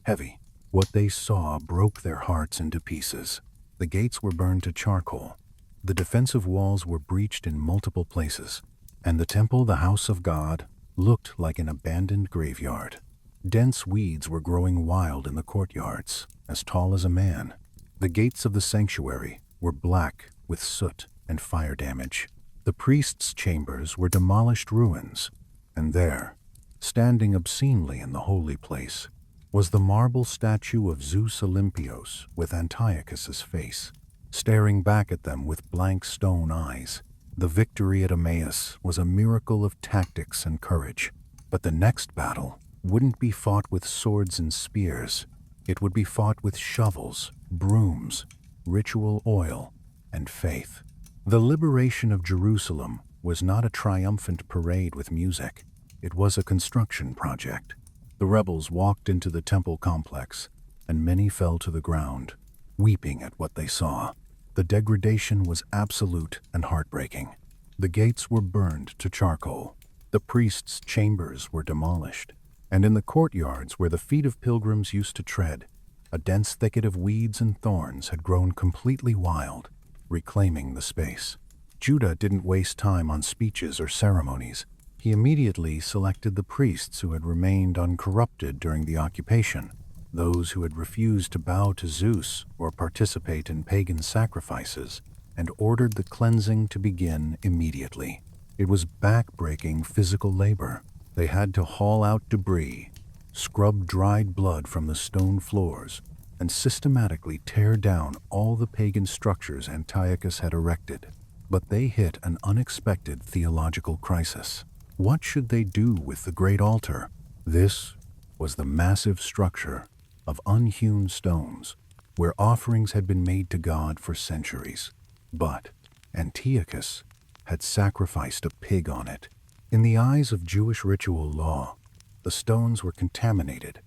heavy. What they saw broke their hearts into pieces. The gates were burned to charcoal. The defensive walls were breached in multiple places, and the temple, the house of God, looked like an abandoned graveyard. Dense weeds were growing wild in the courtyards, as tall as a man. The gates of the sanctuary were black with soot and fire damage. The priests' chambers were demolished ruins, and there, standing obscenely in the holy place, was the marble statue of Zeus Olympios with Antiochus's face, staring back at them with blank stone eyes. The victory at Emmaus was a miracle of tactics and courage, but the next battle wouldn't be fought with swords and spears. It would be fought with shovels, brooms, ritual oil, and faith. The liberation of Jerusalem was not a triumphant parade with music. It was a construction project. The rebels walked into the temple complex, and many fell to the ground, weeping at what they saw. The degradation was absolute and heartbreaking. The gates were burned to charcoal. The priests' chambers were demolished, and in the courtyards where the feet of pilgrims used to tread, a dense thicket of weeds and thorns had grown completely wild, reclaiming the space. Judah didn't waste time on speeches or ceremonies. He immediately selected the priests who had remained uncorrupted during the occupation, those who had refused to bow to Zeus or participate in pagan sacrifices, and ordered the cleansing to begin immediately. It was back-breaking physical labor. They had to haul out debris, scrub dried blood from the stone floors, and systematically tear down all the pagan structures Antiochus had erected. But they hit an unexpected theological crisis. What should they do with the great altar? This was the massive structure of unhewn stones where offerings had been made to God for centuries. But Antiochus had sacrificed a pig on it. In the eyes of Jewish ritual law, the stones were contaminated,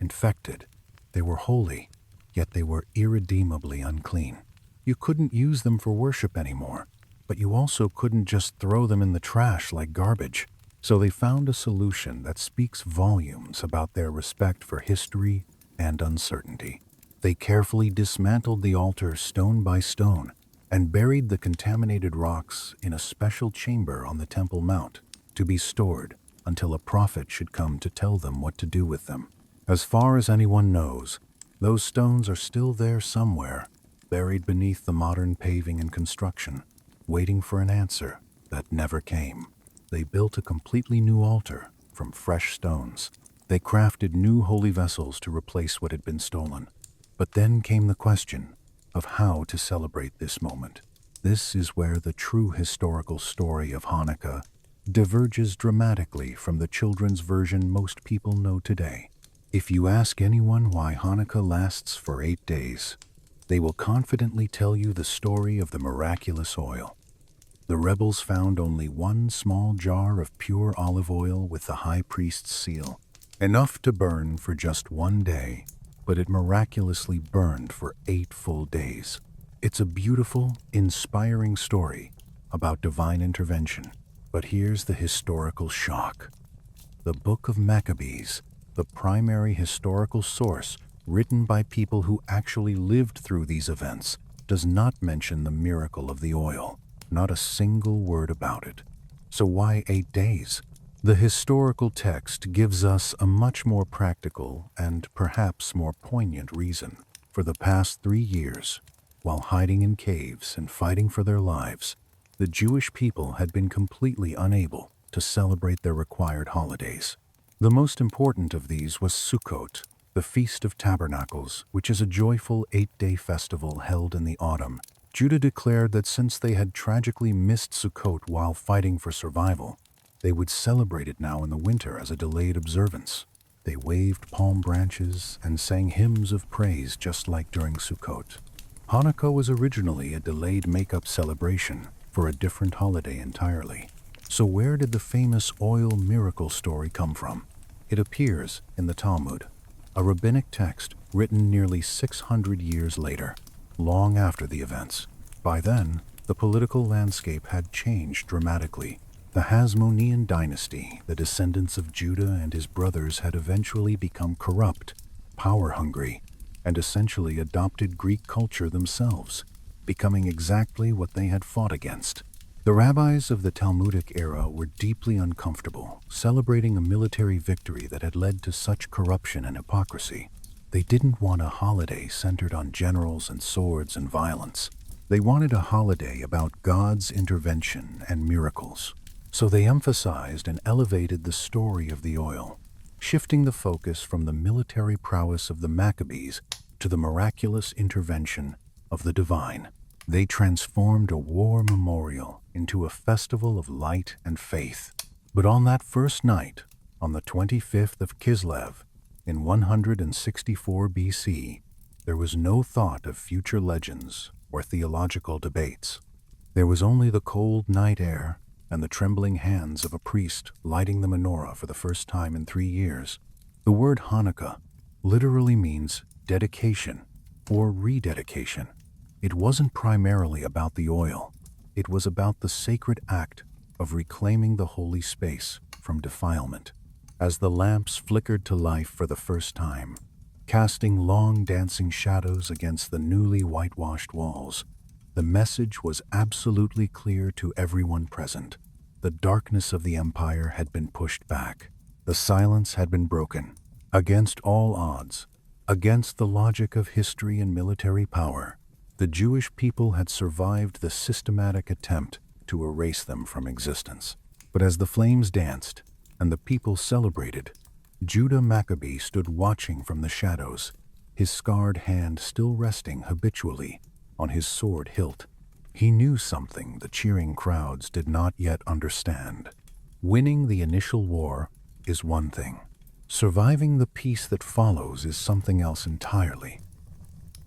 infected. They were holy, yet they were irredeemably unclean. You couldn't use them for worship anymore, but you also couldn't just throw them in the trash like garbage. So they found a solution that speaks volumes about their respect for history and uncertainty. They carefully dismantled the altar stone by stone and buried the contaminated rocks in a special chamber on the Temple Mount to be stored until a prophet should come to tell them what to do with them. As far as anyone knows, those stones are still there somewhere, buried beneath the modern paving and construction, waiting for an answer that never came. They built a completely new altar from fresh stones. They crafted new holy vessels to replace what had been stolen. But then came the question of how to celebrate this moment. This is where the true historical story of Hanukkah diverges dramatically from the children's version most people know today. If you ask anyone why Hanukkah lasts for 8 days, they will confidently tell you the story of the miraculous oil. The rebels found only one small jar of pure olive oil with the high priest's seal, enough to burn for just one day, but it miraculously burned for 8 full days. It's a beautiful, inspiring story about divine intervention. But here's the historical shock. The Book of Maccabees, the primary historical source written by people who actually lived through these events, does not mention the miracle of the oil. Not a single word about it. So why 8 days? The historical text gives us a much more practical and perhaps more poignant reason. For the past 3 years, while hiding in caves and fighting for their lives, the Jewish people had been completely unable to celebrate their required holidays. The most important of these was Sukkot, the Feast of Tabernacles, which is a joyful 8-day festival held in the autumn. Judah declared that since they had tragically missed Sukkot while fighting for survival, they would celebrate it now in the winter as a delayed observance. They waved palm branches and sang hymns of praise just like during Sukkot. Hanukkah was originally a delayed make-up celebration for a different holiday entirely. So where did the famous oil miracle story come from? It appears in the Talmud, a rabbinic text written nearly 600 years later, long after the events. By then, the political landscape had changed dramatically. The Hasmonean dynasty, the descendants of Judah and his brothers, had eventually become corrupt, power-hungry, and essentially adopted Greek culture themselves, becoming exactly what they had fought against. The rabbis of the Talmudic era were deeply uncomfortable, celebrating a military victory that had led to such corruption and hypocrisy. They didn't want a holiday centered on generals and swords and violence. They wanted a holiday about God's intervention and miracles. So they emphasized and elevated the story of the oil, shifting the focus from the military prowess of the Maccabees to the miraculous intervention of the divine. They transformed a war memorial into a festival of light and faith. But on that first night, on the 25th of Kislev, in 164 BC, there was no thought of future legends or theological debates. There was only the cold night air and the trembling hands of a priest lighting the menorah for the first time in 3 years. The word Hanukkah literally means dedication or rededication. It wasn't primarily about the oil. It was about the sacred act of reclaiming the holy space from defilement. As the lamps flickered to life for the first time, casting long dancing shadows against the newly whitewashed walls, the message was absolutely clear to everyone present. The darkness of the empire had been pushed back. The silence had been broken. Against all odds, against the logic of history and military power, the Jewish people had survived the systematic attempt to erase them from existence. But as the flames danced and the people celebrated, Judah Maccabee stood watching from the shadows, his scarred hand still resting habitually on his sword hilt. He knew something the cheering crowds did not yet understand. Winning the initial war is one thing. Surviving the peace that follows is something else entirely.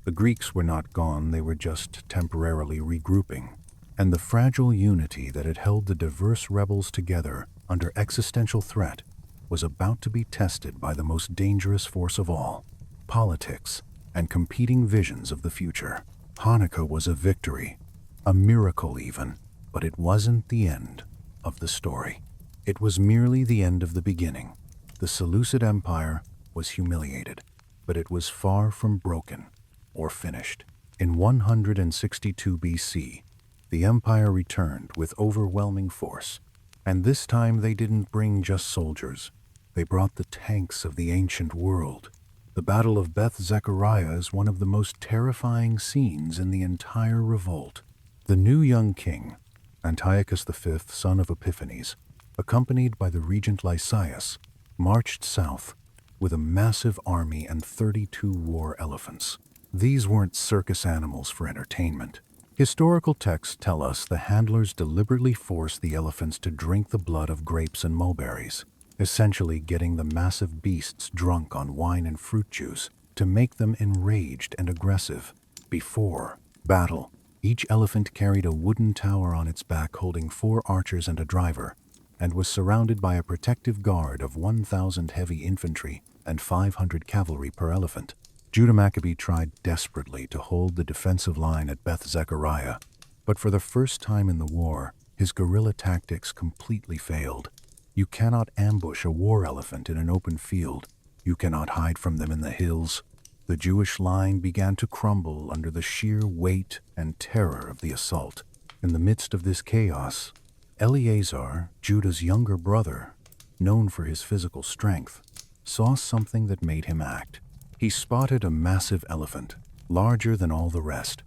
The Greeks were not gone, they were just temporarily regrouping, and the fragile unity that had held the diverse rebels together under existential threat was about to be tested by the most dangerous force of all, politics and competing visions of the future. Hanukkah was a victory, a miracle even, but it wasn't the end of the story. It was merely the end of the beginning. The Seleucid Empire was humiliated, but it was far from broken or finished. In 162 BC, the empire returned with overwhelming force, and this time they didn't bring just soldiers. They brought the tanks of the ancient world. The Battle of Beth Zechariah is one of the most terrifying scenes in the entire revolt. The new young king, Antiochus V, son of Epiphanes, accompanied by the regent Lysias, marched south with a massive army and 32 war elephants. These weren't circus animals for entertainment. Historical texts tell us the handlers deliberately forced the elephants to drink the blood of grapes and mulberries, essentially getting the massive beasts drunk on wine and fruit juice to make them enraged and aggressive. Before battle, Each elephant carried a wooden tower on its back holding 4 archers and a driver, and was surrounded by a protective guard of 1,000 heavy infantry and 500 cavalry per elephant. Judah Maccabee tried desperately to hold the defensive line at Beth Zechariah, but for the first time in the war, his guerrilla tactics completely failed. You cannot ambush a war elephant in an open field. You cannot hide from them in the hills. The Jewish line began to crumble under the sheer weight and terror of the assault. In the midst of this chaos, Eleazar, Judah's younger brother, known for his physical strength, saw something that made him act. He spotted a massive elephant, larger than all the rest,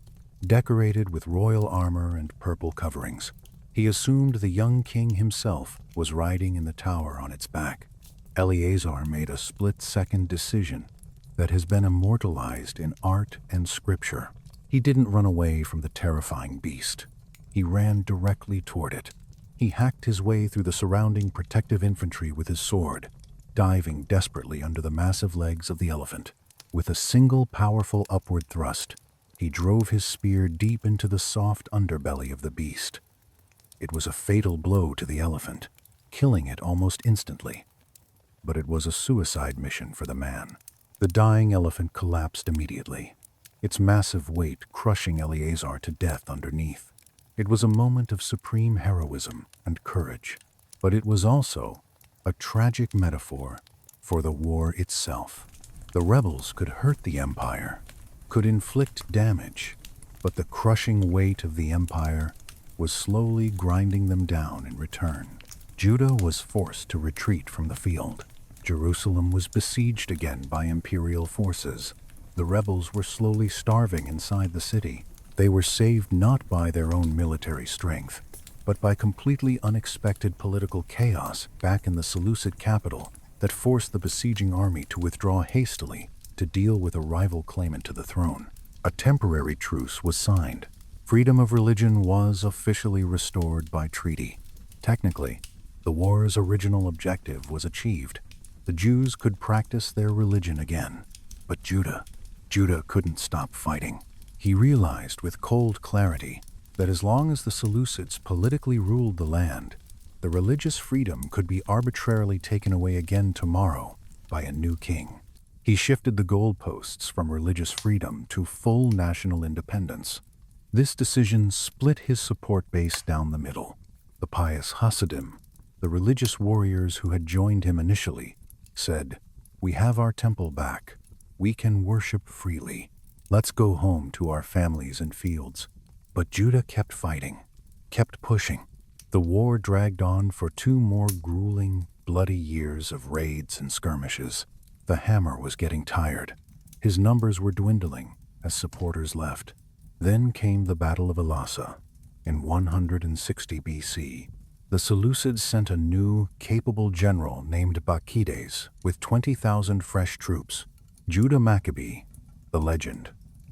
decorated with royal armor and purple coverings. He assumed the young king himself was riding in the tower on its back. Eleazar made a split-second decision that has been immortalized in art and scripture. He didn't run away from the terrifying beast. He ran directly toward it. He hacked his way through the surrounding protective infantry with his sword, diving desperately under the massive legs of the elephant. With a single powerful upward thrust, he drove his spear deep into the soft underbelly of the beast. It was a fatal blow to the elephant, killing it almost instantly. But it was a suicide mission for the man. The dying elephant collapsed immediately, its massive weight crushing Eleazar to death underneath. It was a moment of supreme heroism and courage, but it was also a tragic metaphor for the war itself. The rebels could hurt the empire, could inflict damage, but the crushing weight of the empire was slowly grinding them down in return. Judah was forced to retreat from the field. Jerusalem was besieged again by imperial forces. The rebels were slowly starving inside the city. They were saved not by their own military strength, but by completely unexpected political chaos back in the Seleucid capital that forced the besieging army to withdraw hastily to deal with a rival claimant to the throne. A temporary truce was signed. Freedom of religion was officially restored by treaty. Technically, the war's original objective was achieved. The Jews could practice their religion again. But Judah couldn't stop fighting. He realized with cold clarity that as long as the Seleucids politically ruled the land, the religious freedom could be arbitrarily taken away again tomorrow by a new king. He shifted the goalposts from religious freedom to full national independence. This decision split his support base down the middle. The pious Hasidim, the religious warriors who had joined him initially, said, "We have our temple back. We can worship freely. Let's go home to our families and fields." But Judah kept fighting, kept pushing. The war dragged on for 2 more grueling, bloody years of raids and skirmishes. The hammer was getting tired. His numbers were dwindling as supporters left. Then came the Battle of Elasa. In 160 BC, the Seleucids sent a new, capable general named Bacchides with 20,000 fresh troops. Judah Maccabee, the legend,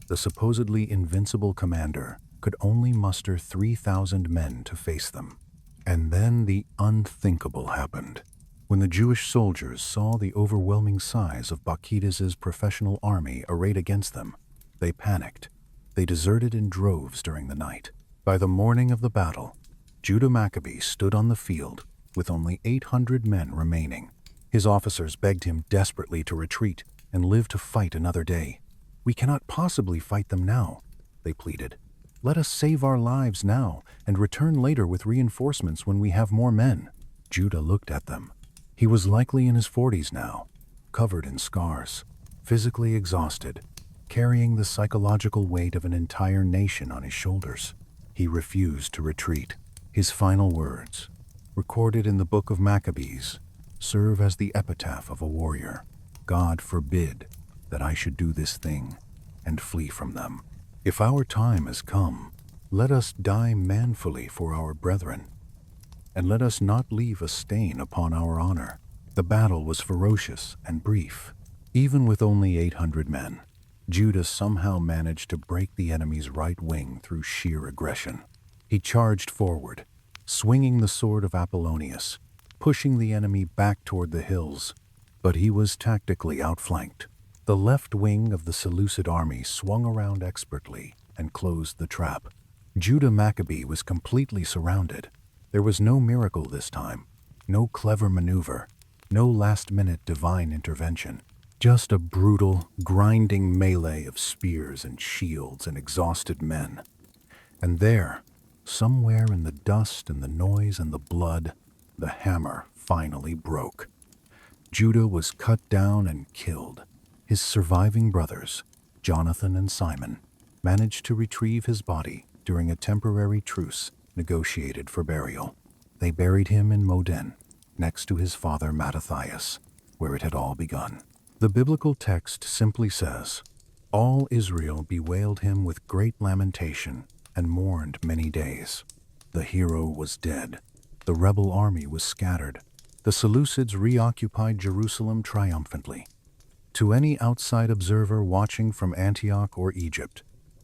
the supposedly invincible commander, could only muster 3,000 men to face them. And then the unthinkable happened. When the Jewish soldiers saw the overwhelming size of Bacchides' professional army arrayed against them, they panicked. They deserted in droves during the night. By the morning of the battle, Judah Maccabee stood on the field with only 800 men remaining. His officers begged him desperately to retreat and live to fight another day. "We cannot possibly fight them now," they pleaded. "Let us save our lives now and return later with reinforcements when we have more men." Judah looked at them. He was likely in his 40s now, covered in scars, physically exhausted, carrying the psychological weight of an entire nation on his shoulders. He refused to retreat. His final words, recorded in the book of Maccabees, serve as the epitaph of a warrior. "God forbid that I should do this thing and flee from them. If our time has come, let us die manfully for our brethren, and let us not leave a stain upon our honor." The battle was ferocious and brief. Even with only 800 men, Judah somehow managed to break the enemy's right wing through sheer aggression. He charged forward, swinging the sword of Apollonius, pushing the enemy back toward the hills. But he was tactically outflanked. The left wing of the Seleucid army swung around expertly and closed the trap. Judah Maccabee was completely surrounded. There was no miracle this time, no clever maneuver, no last-minute divine intervention. Just a brutal, grinding melee of spears and shields and exhausted men. And there, somewhere in the dust and the noise and the blood, the hammer finally broke. Judah was cut down and killed. His surviving brothers, Jonathan and Simon, managed to retrieve his body during a temporary truce negotiated for burial. They buried him in Modin, next to his father Mattathias, where it had all begun. The biblical text simply says, "All Israel bewailed him with great lamentation and mourned many days. The hero was dead. The rebel army was scattered. The Seleucids reoccupied Jerusalem triumphantly." To any outside observer watching from Antioch or Egypt,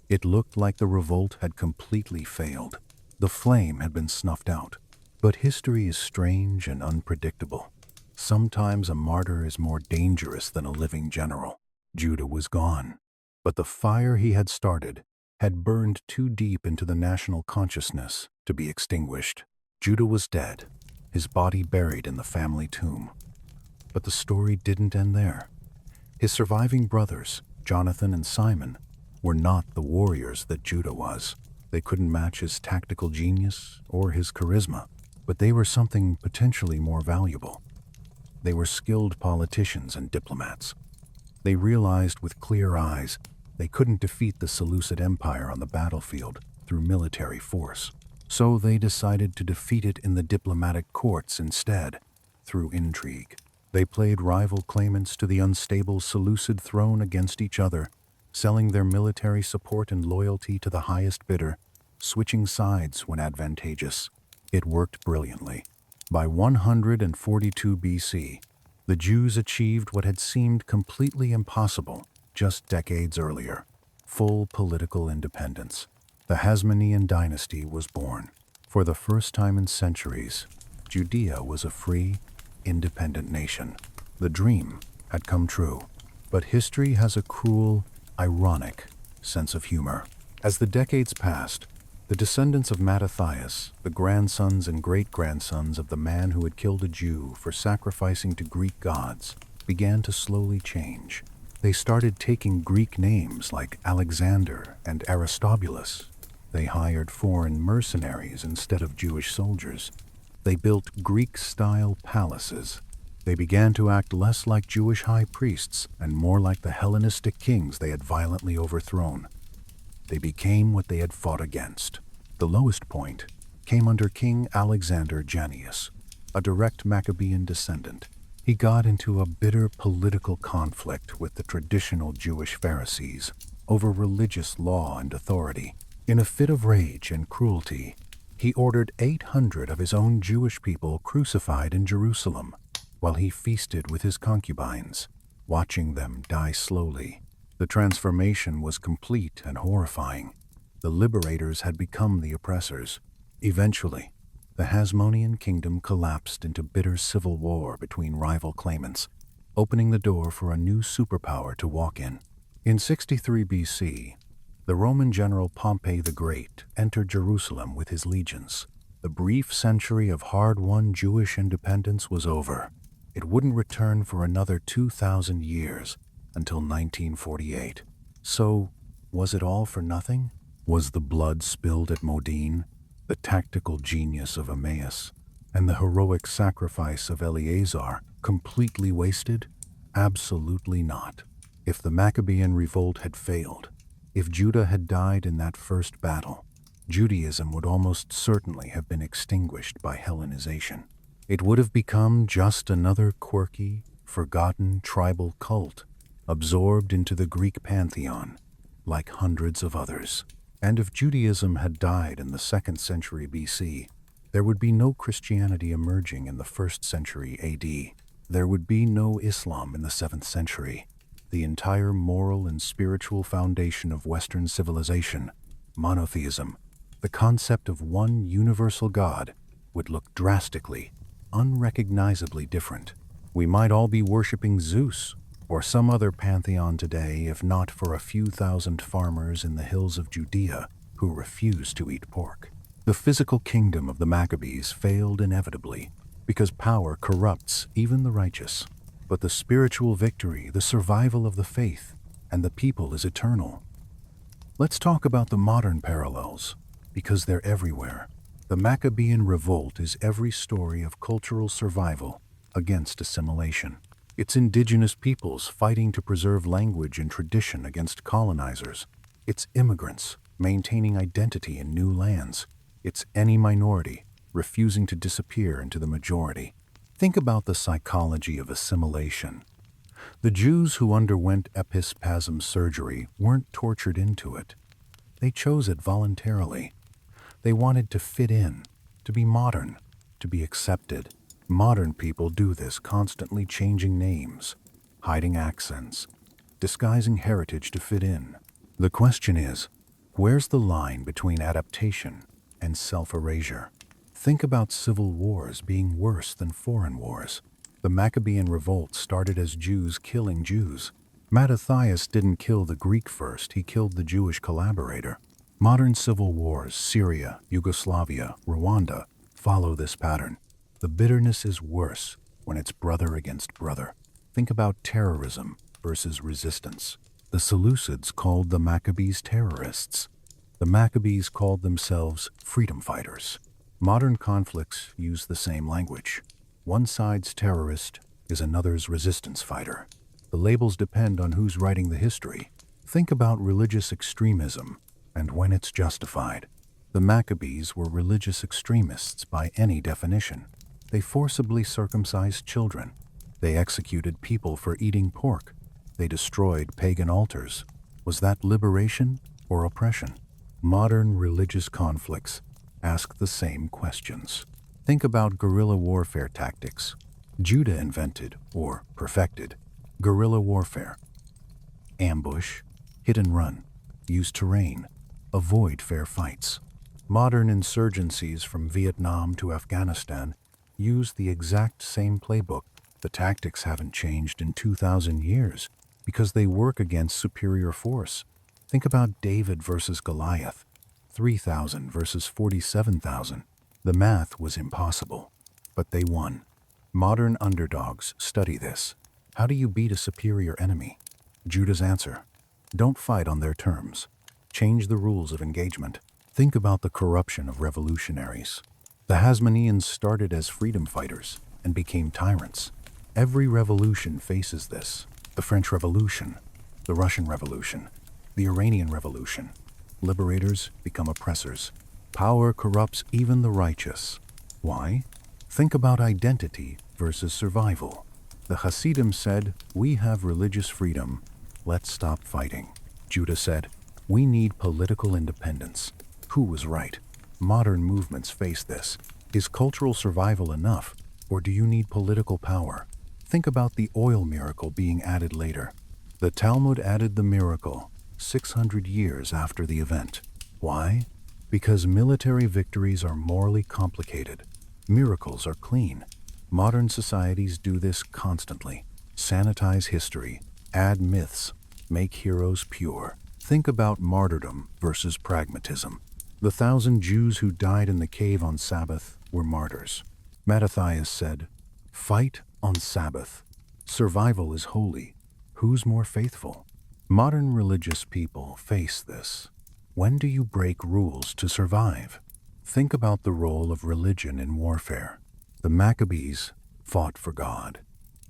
it looked like the revolt had completely failed. The flame had been snuffed out. But history is strange and unpredictable. Sometimes a martyr is more dangerous than a living general. Judah was gone, but the fire he had started had burned too deep into the national consciousness to be extinguished. Judah was dead, his body buried in the family tomb. But the story didn't end there. His surviving brothers, Jonathan and Simon, were not the warriors that Judah was. They couldn't match his tactical genius or his charisma, but they were something potentially more valuable. They were skilled politicians and diplomats. They realized with clear eyes they couldn't defeat the Seleucid Empire on the battlefield through military force. So they decided to defeat it in the diplomatic courts instead, through intrigue. They played rival claimants to the unstable Seleucid throne against each other, selling their military support and loyalty to the highest bidder, switching sides when advantageous. It worked brilliantly. By 142 BC, the Jews achieved what had seemed completely impossible just decades earlier: full political independence. The Hasmonean dynasty was born. For the first time in centuries, Judea was a free, independent nation. The dream had come true. But history has a cruel, ironic sense of humor. As the decades passed, the descendants of Mattathias, the grandsons and great-grandsons of the man who had killed a Jew for sacrificing to Greek gods, began to slowly change. They started taking Greek names like Alexander and Aristobulus. They hired foreign mercenaries instead of Jewish soldiers. They built Greek-style palaces. They began to act less like Jewish high priests and more like the Hellenistic kings they had violently overthrown. They became what they had fought against. The lowest point came under King Alexander Jannaeus, a direct Maccabean descendant. He got into a bitter political conflict with the traditional Jewish Pharisees over religious law and authority. In a fit of rage and cruelty, he ordered 800 of his own Jewish people crucified in Jerusalem, while he feasted with his concubines, watching them die slowly. The transformation was complete and horrifying. The liberators had become the oppressors. Eventually, the Hasmonean kingdom collapsed into bitter civil war between rival claimants, opening the door for a new superpower to walk in. In 63 BC, the Roman general Pompey the Great entered Jerusalem with his legions. The brief century of hard-won Jewish independence was over. It wouldn't return for another 2,000 years, until 1948. So, was it all for nothing? Was the blood spilled at Modin, the tactical genius of Emmaus, and the heroic sacrifice of Eleazar completely wasted? Absolutely not. If the Maccabean Revolt had failed, if Judah had died in that first battle, Judaism would almost certainly have been extinguished by Hellenization. It would have become just another quirky, forgotten tribal cult, absorbed into the Greek pantheon, like hundreds of others. And if Judaism had died in the 2nd century BC, there would be no Christianity emerging in the 1st century AD. There would be no Islam in the 7th century. The entire moral and spiritual foundation of Western civilization, monotheism, the concept of one universal God, would look drastically, unrecognizably different. We might all be worshipping Zeus or some other pantheon today if not for a few thousand farmers in the hills of Judea who refused to eat pork. The physical kingdom of the Maccabees failed inevitably because power corrupts even the righteous. But the spiritual victory, the survival of the faith, and the people is eternal. Let's talk about the modern parallels, because they're everywhere. The Maccabean Revolt is every story of cultural survival against assimilation. It's indigenous peoples fighting to preserve language and tradition against colonizers. It's immigrants maintaining identity in new lands. It's any minority refusing to disappear into the majority. Think about the psychology of assimilation. The Jews who underwent epispasm surgery weren't tortured into it. They chose it voluntarily. They wanted to fit in, to be modern, to be accepted. Modern people do this, constantly changing names, hiding accents, disguising heritage to fit in. The question is, where's the line between adaptation and self-erasure? Think about civil wars being worse than foreign wars. The Maccabean Revolt started as Jews killing Jews. Mattathias didn't kill the Greek first, he killed the Jewish collaborator. Modern civil wars, Syria, Yugoslavia, Rwanda, follow this pattern. The bitterness is worse when it's brother against brother. Think about terrorism versus resistance. The Seleucids called the Maccabees terrorists. The Maccabees called themselves freedom fighters. Modern conflicts use the same language. One side's terrorist is another's resistance fighter. The labels depend on who's writing the history. Think about religious extremism and when it's justified. The Maccabees were religious extremists by any definition. They forcibly circumcised children. They executed people for eating pork. They destroyed pagan altars. Was that liberation or oppression? Modern religious conflicts ask the same questions. Think about guerrilla warfare tactics. Judah invented, or perfected, guerrilla warfare. Ambush, hit and run, use terrain, avoid fair fights. Modern insurgencies from Vietnam to Afghanistan use the exact same playbook. The tactics haven't changed in 2,000 years because they work against superior force. Think about David versus Goliath, 3,000 versus 47,000. The math was impossible, but they won. Modern underdogs study this. How do you beat a superior enemy? Judah's answer: don't fight on their terms. Change the rules of engagement. Think about the corruption of revolutionaries. The Hasmoneans started as freedom fighters and became tyrants. Every revolution faces this. The French Revolution, the Russian Revolution, the Iranian Revolution. Liberators become oppressors. Power corrupts even the righteous. Why? Think about identity versus survival. The Hasidim said, "We have religious freedom. Let's stop fighting." Judah said, "We need political independence." Who was right? Modern movements face this. Is cultural survival enough, or do you need political power? Think about the oil miracle being added later. The Talmud added the miracle 600 years after the event. Why? Because military victories are morally complicated. Miracles are clean. Modern societies do this constantly. Sanitize history, add myths, make heroes pure. Think about martyrdom versus pragmatism. The 1,000 Jews who died in the cave on Sabbath were martyrs. Mattathias said, "Fight on Sabbath. Survival is holy. Who's more faithful?" Modern religious people face this. When do you break rules to survive? Think about the role of religion in warfare. The Maccabees fought for God.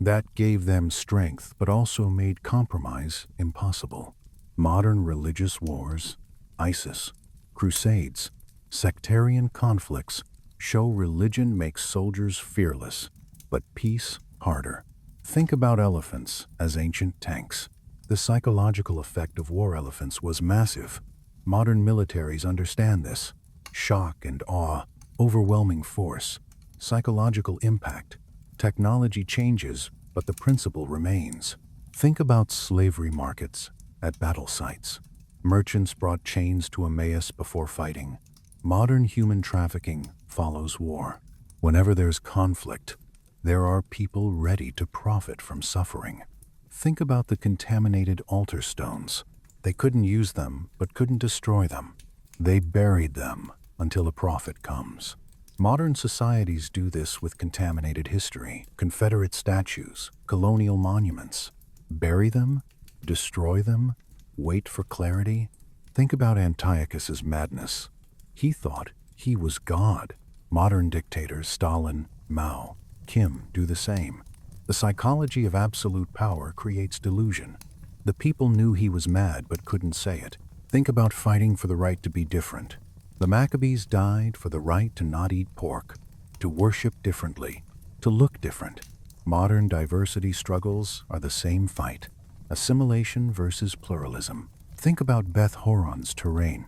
That gave them strength, but also made compromise impossible. Modern religious wars, ISIS, crusades, sectarian conflicts show religion makes soldiers fearless, but peace harder. Think about elephants as ancient tanks. The psychological effect of war elephants was massive. Modern militaries understand this. Shock and awe, overwhelming force, psychological impact. Technology changes, but the principle remains. Think about slavery markets at battle sites. Merchants brought chains to Emmaus before fighting. Modern human trafficking follows war. Whenever there's conflict, there are people ready to profit from suffering. Think about the contaminated altar stones. They couldn't use them, but couldn't destroy them. They buried them until a prophet comes. Modern societies do this with contaminated history, Confederate statues, colonial monuments. Bury them, destroy them, wait for clarity. Think about Antiochus's madness. He thought he was God. Modern dictators Stalin, Mao, Kim do the same. The psychology of absolute power creates delusion. The people knew he was mad but couldn't say it. Think about fighting for the right to be different. The Maccabees died for the right to not eat pork, to worship differently, to look different. Modern diversity struggles are the same fight. Assimilation versus pluralism. Think about Beth Horon's terrain.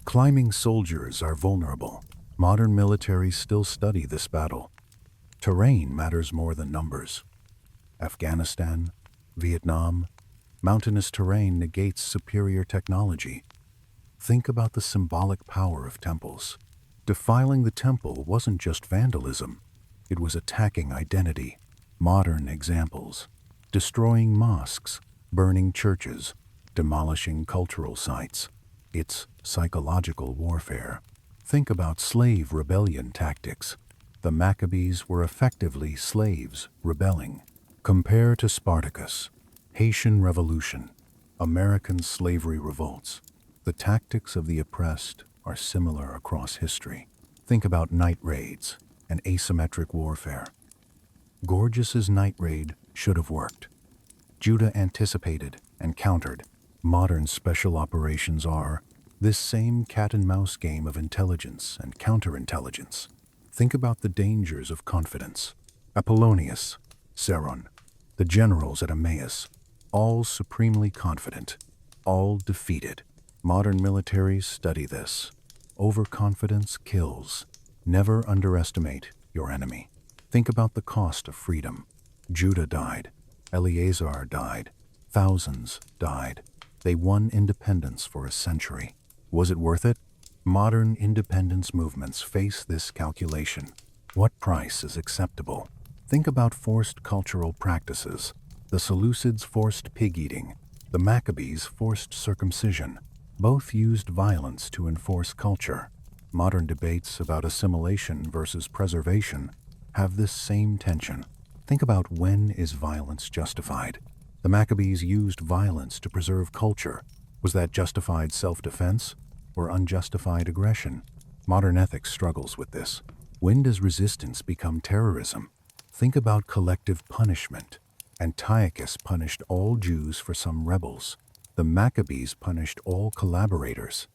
Climbing soldiers are vulnerable. Modern militaries still study this battle. Terrain matters more than numbers. Afghanistan, Vietnam, mountainous terrain negates superior technology. Think about the symbolic power of temples. Defiling the temple wasn't just vandalism, it was attacking identity. Modern examples: destroying mosques, burning churches, demolishing cultural sites. It's psychological warfare. Think about slave rebellion tactics. The Maccabees were effectively slaves rebelling. Compare to Spartacus, Haitian Revolution, American slavery revolts. The tactics of the oppressed are similar across history. Think about night raids and asymmetric warfare. Gorgias's night raid should have worked. Judah anticipated and countered. Modern special operations are this same cat-and-mouse game of intelligence and counterintelligence. Think about the dangers of confidence. Apollonius, Seron, the generals at Emmaus, all supremely confident, all defeated. Modern militaries study this. Overconfidence kills. Never underestimate your enemy. Think about the cost of freedom. Judah died. Eleazar died. Thousands died. They won independence for a century. Was it worth it? Modern independence movements face this calculation. What price is acceptable? Think about forced cultural practices. The Seleucids forced pig-eating. The Maccabees forced circumcision. Both used violence to enforce culture. Modern debates about assimilation versus preservation have this same tension. Think about when is violence justified. The Maccabees used violence to preserve culture. Was that justified self-defense or unjustified aggression? Modern ethics struggles with this. When does resistance become terrorism? Think about collective punishment. Antiochus punished all Jews for some rebels. The Maccabees punished all collaborators.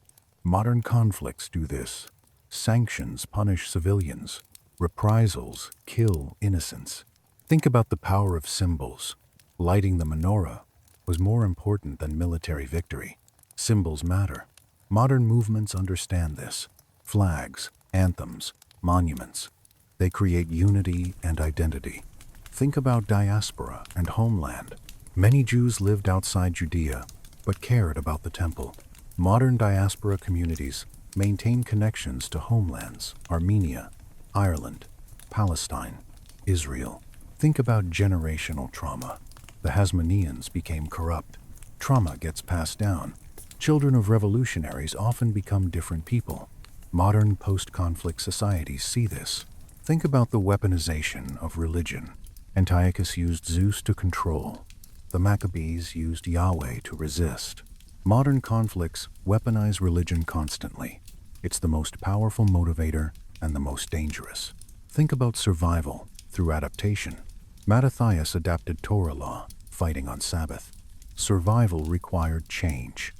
Modern conflicts do this. Sanctions punish civilians. Reprisals kill innocents. Think about the power of symbols. Lighting the menorah was more important than military victory. Symbols matter. Modern movements understand this. Flags, anthems, monuments. They create unity and identity. Think about diaspora and homeland. Many Jews lived outside Judea, but cared about the temple. Modern diaspora communities maintain connections to homelands: Armenia, Ireland, Palestine, Israel. Think about generational trauma. The Hasmoneans became corrupt. Trauma gets passed down. Children of revolutionaries often become different people. Modern post-conflict societies see this. Think about the weaponization of religion. Antiochus used Zeus to control. The Maccabees used Yahweh to resist. Modern conflicts weaponize religion constantly. It's the most powerful motivator and the most dangerous. Think about survival through adaptation. Mattathias adapted Torah law, fighting on Sabbath. Survival required change.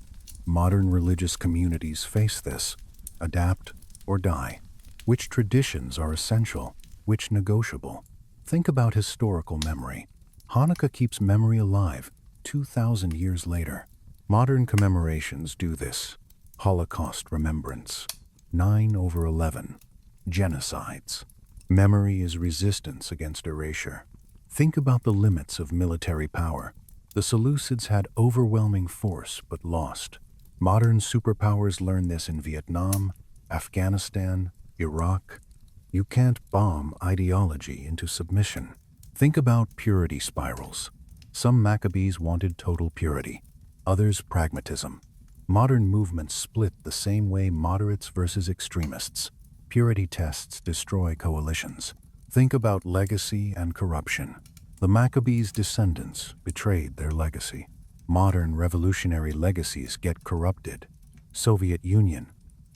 Modern religious communities face this. Adapt or die. Which traditions are essential? Which negotiable? Think about historical memory. Hanukkah keeps memory alive 2,000 years later. Modern commemorations do this. Holocaust remembrance. 9/11. Genocides. Memory is resistance against erasure. Think about the limits of military power. The Seleucids had overwhelming force but lost. Modern superpowers learn this in Vietnam, Afghanistan, Iraq. You can't bomb ideology into submission. Think about purity spirals. Some Maccabees wanted total purity, others pragmatism. Modern movements split the same way moderates versus extremists. Purity tests destroy coalitions. Think about legacy and corruption. The Maccabees' descendants betrayed their legacy. Modern revolutionary legacies get corrupted. Soviet Union,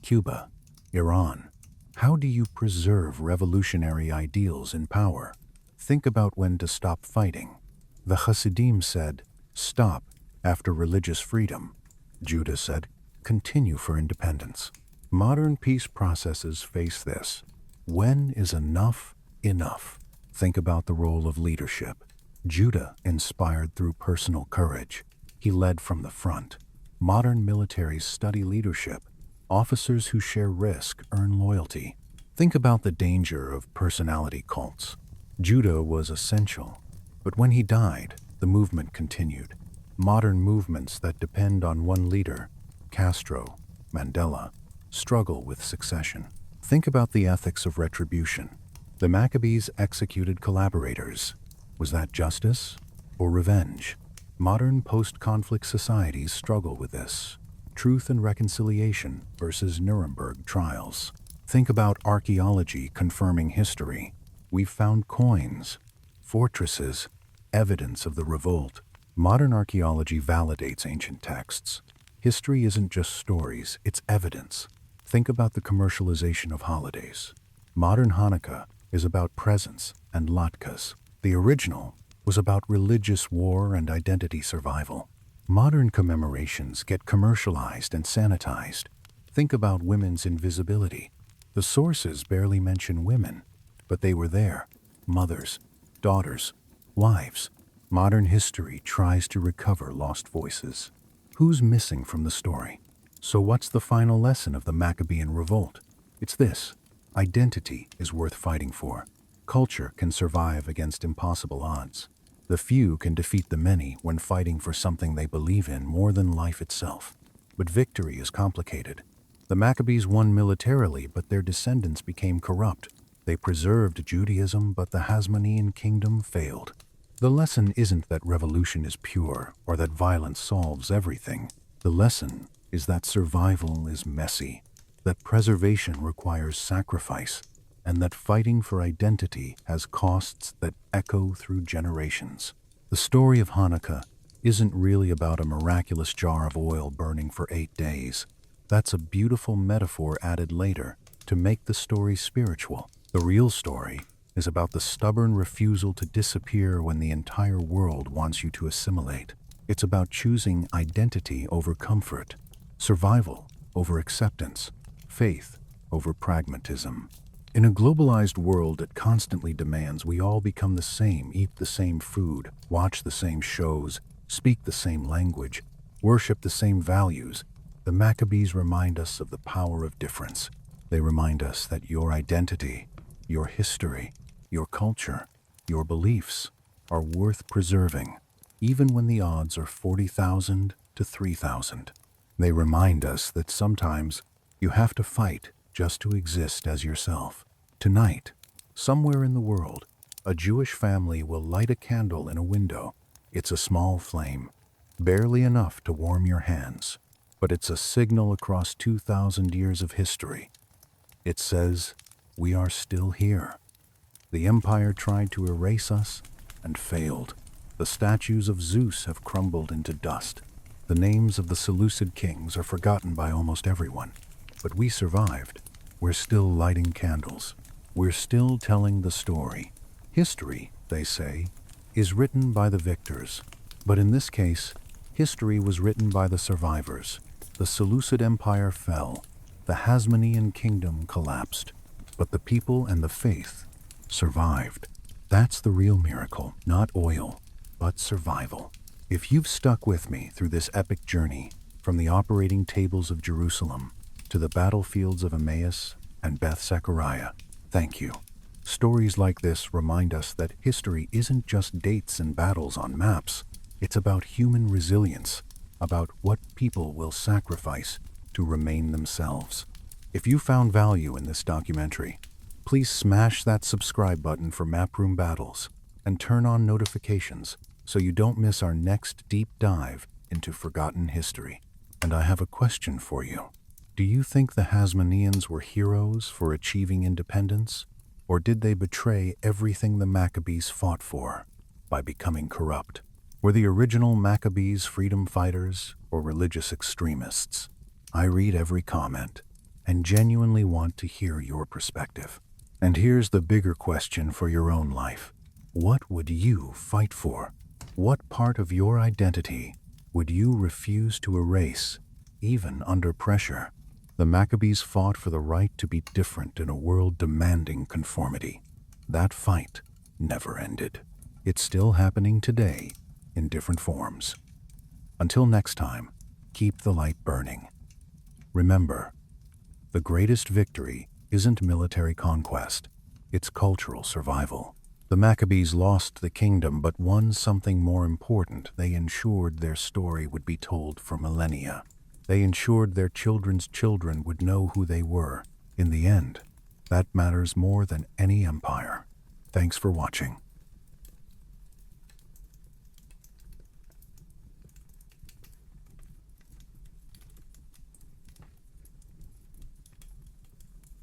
Cuba, Iran. How do you preserve revolutionary ideals in power? Think about when to stop fighting. The Hasidim said, "Stop after religious freedom." Judas said, "Continue for independence." Modern peace processes face this. When is enough enough? Think about the role of leadership. Judah inspired through personal courage. He led from the front. Modern militaries study leadership. Officers who share risk earn loyalty. Think about the danger of personality cults. Judah was essential, but when he died, the movement continued. Modern movements that depend on one leader, Castro, Mandela, struggle with succession. Think about the ethics of retribution. The Maccabees executed collaborators. Was that justice or revenge? Modern post-conflict societies struggle with this. Truth and reconciliation versus Nuremberg trials. Think about archaeology confirming history. We've found coins, fortresses, evidence of the revolt. Modern archaeology validates ancient texts. History isn't just stories, it's evidence. Think about the commercialization of holidays. Modern Hanukkah is about presents and latkes. The original was about religious war and identity survival. Modern commemorations get commercialized and sanitized. Think about women's invisibility. The sources barely mention women, but they were there. Mothers, daughters, wives. Modern history tries to recover lost voices. Who's missing from the story? So what's the final lesson of the Maccabean Revolt? It's this: identity is worth fighting for. Culture can survive against impossible odds. The few can defeat the many when fighting for something they believe in more than life itself. But victory is complicated. The Maccabees won militarily, but their descendants became corrupt. They preserved Judaism, but the Hasmonean kingdom failed. The lesson isn't that revolution is pure or that violence solves everything. The lesson is that survival is messy, that preservation requires sacrifice, and that fighting for identity has costs that echo through generations. The story of Hanukkah isn't really about a miraculous jar of oil burning for 8 days. That's a beautiful metaphor added later to make the story spiritual. The real story is about the stubborn refusal to disappear when the entire world wants you to assimilate. It's about choosing identity over comfort, survival over acceptance, faith over pragmatism. In a globalized world that constantly demands we all become the same, eat the same food, watch the same shows, speak the same language, worship the same values, the Maccabees remind us of the power of difference. They remind us that your identity, your history, your culture, your beliefs are worth preserving, even when the odds are 40,000 to 3,000. They remind us that sometimes you have to fight just to exist as yourself. Tonight, somewhere in the world, a Jewish family will light a candle in a window. It's a small flame, barely enough to warm your hands, but it's a signal across 2,000 years of history. It says, we are still here. The empire tried to erase us and failed. The statues of Zeus have crumbled into dust. The names of the Seleucid kings are forgotten by almost everyone. But we survived. We're still lighting candles. We're still telling the story. History, they say, is written by the victors. But in this case, history was written by the survivors. The Seleucid Empire fell. The Hasmonean kingdom collapsed. But the people and the faith survived. That's the real miracle, not oil, but survival. If you've stuck with me through this epic journey, from the operating tables of Jerusalem to the battlefields of Emmaus and Beth Zechariah, thank you. Stories like this remind us that history isn't just dates and battles on maps. It's about human resilience, about what people will sacrifice to remain themselves. If you found value in this documentary, please smash that subscribe button for Map Room Battles and turn on notifications so you don't miss our next deep dive into forgotten history. And I have a question for you. Do you think the Hasmoneans were heroes for achieving independence, or did they betray everything the Maccabees fought for by becoming corrupt? Were the original Maccabees freedom fighters or religious extremists? I read every comment and genuinely want to hear your perspective. And here's the bigger question for your own life. What would you fight for? What part of your identity would you refuse to erase, even under pressure? The Maccabees fought for the right to be different in a world demanding conformity. That fight never ended. It's still happening today in different forms. Until next time, keep the light burning. Remember, the greatest victory isn't military conquest, it's cultural survival. The Maccabees lost the kingdom but won something more important. They ensured their story would be told for millennia. They ensured their children's children would know who they were. In the end, that matters more than any empire. Thanks for watching.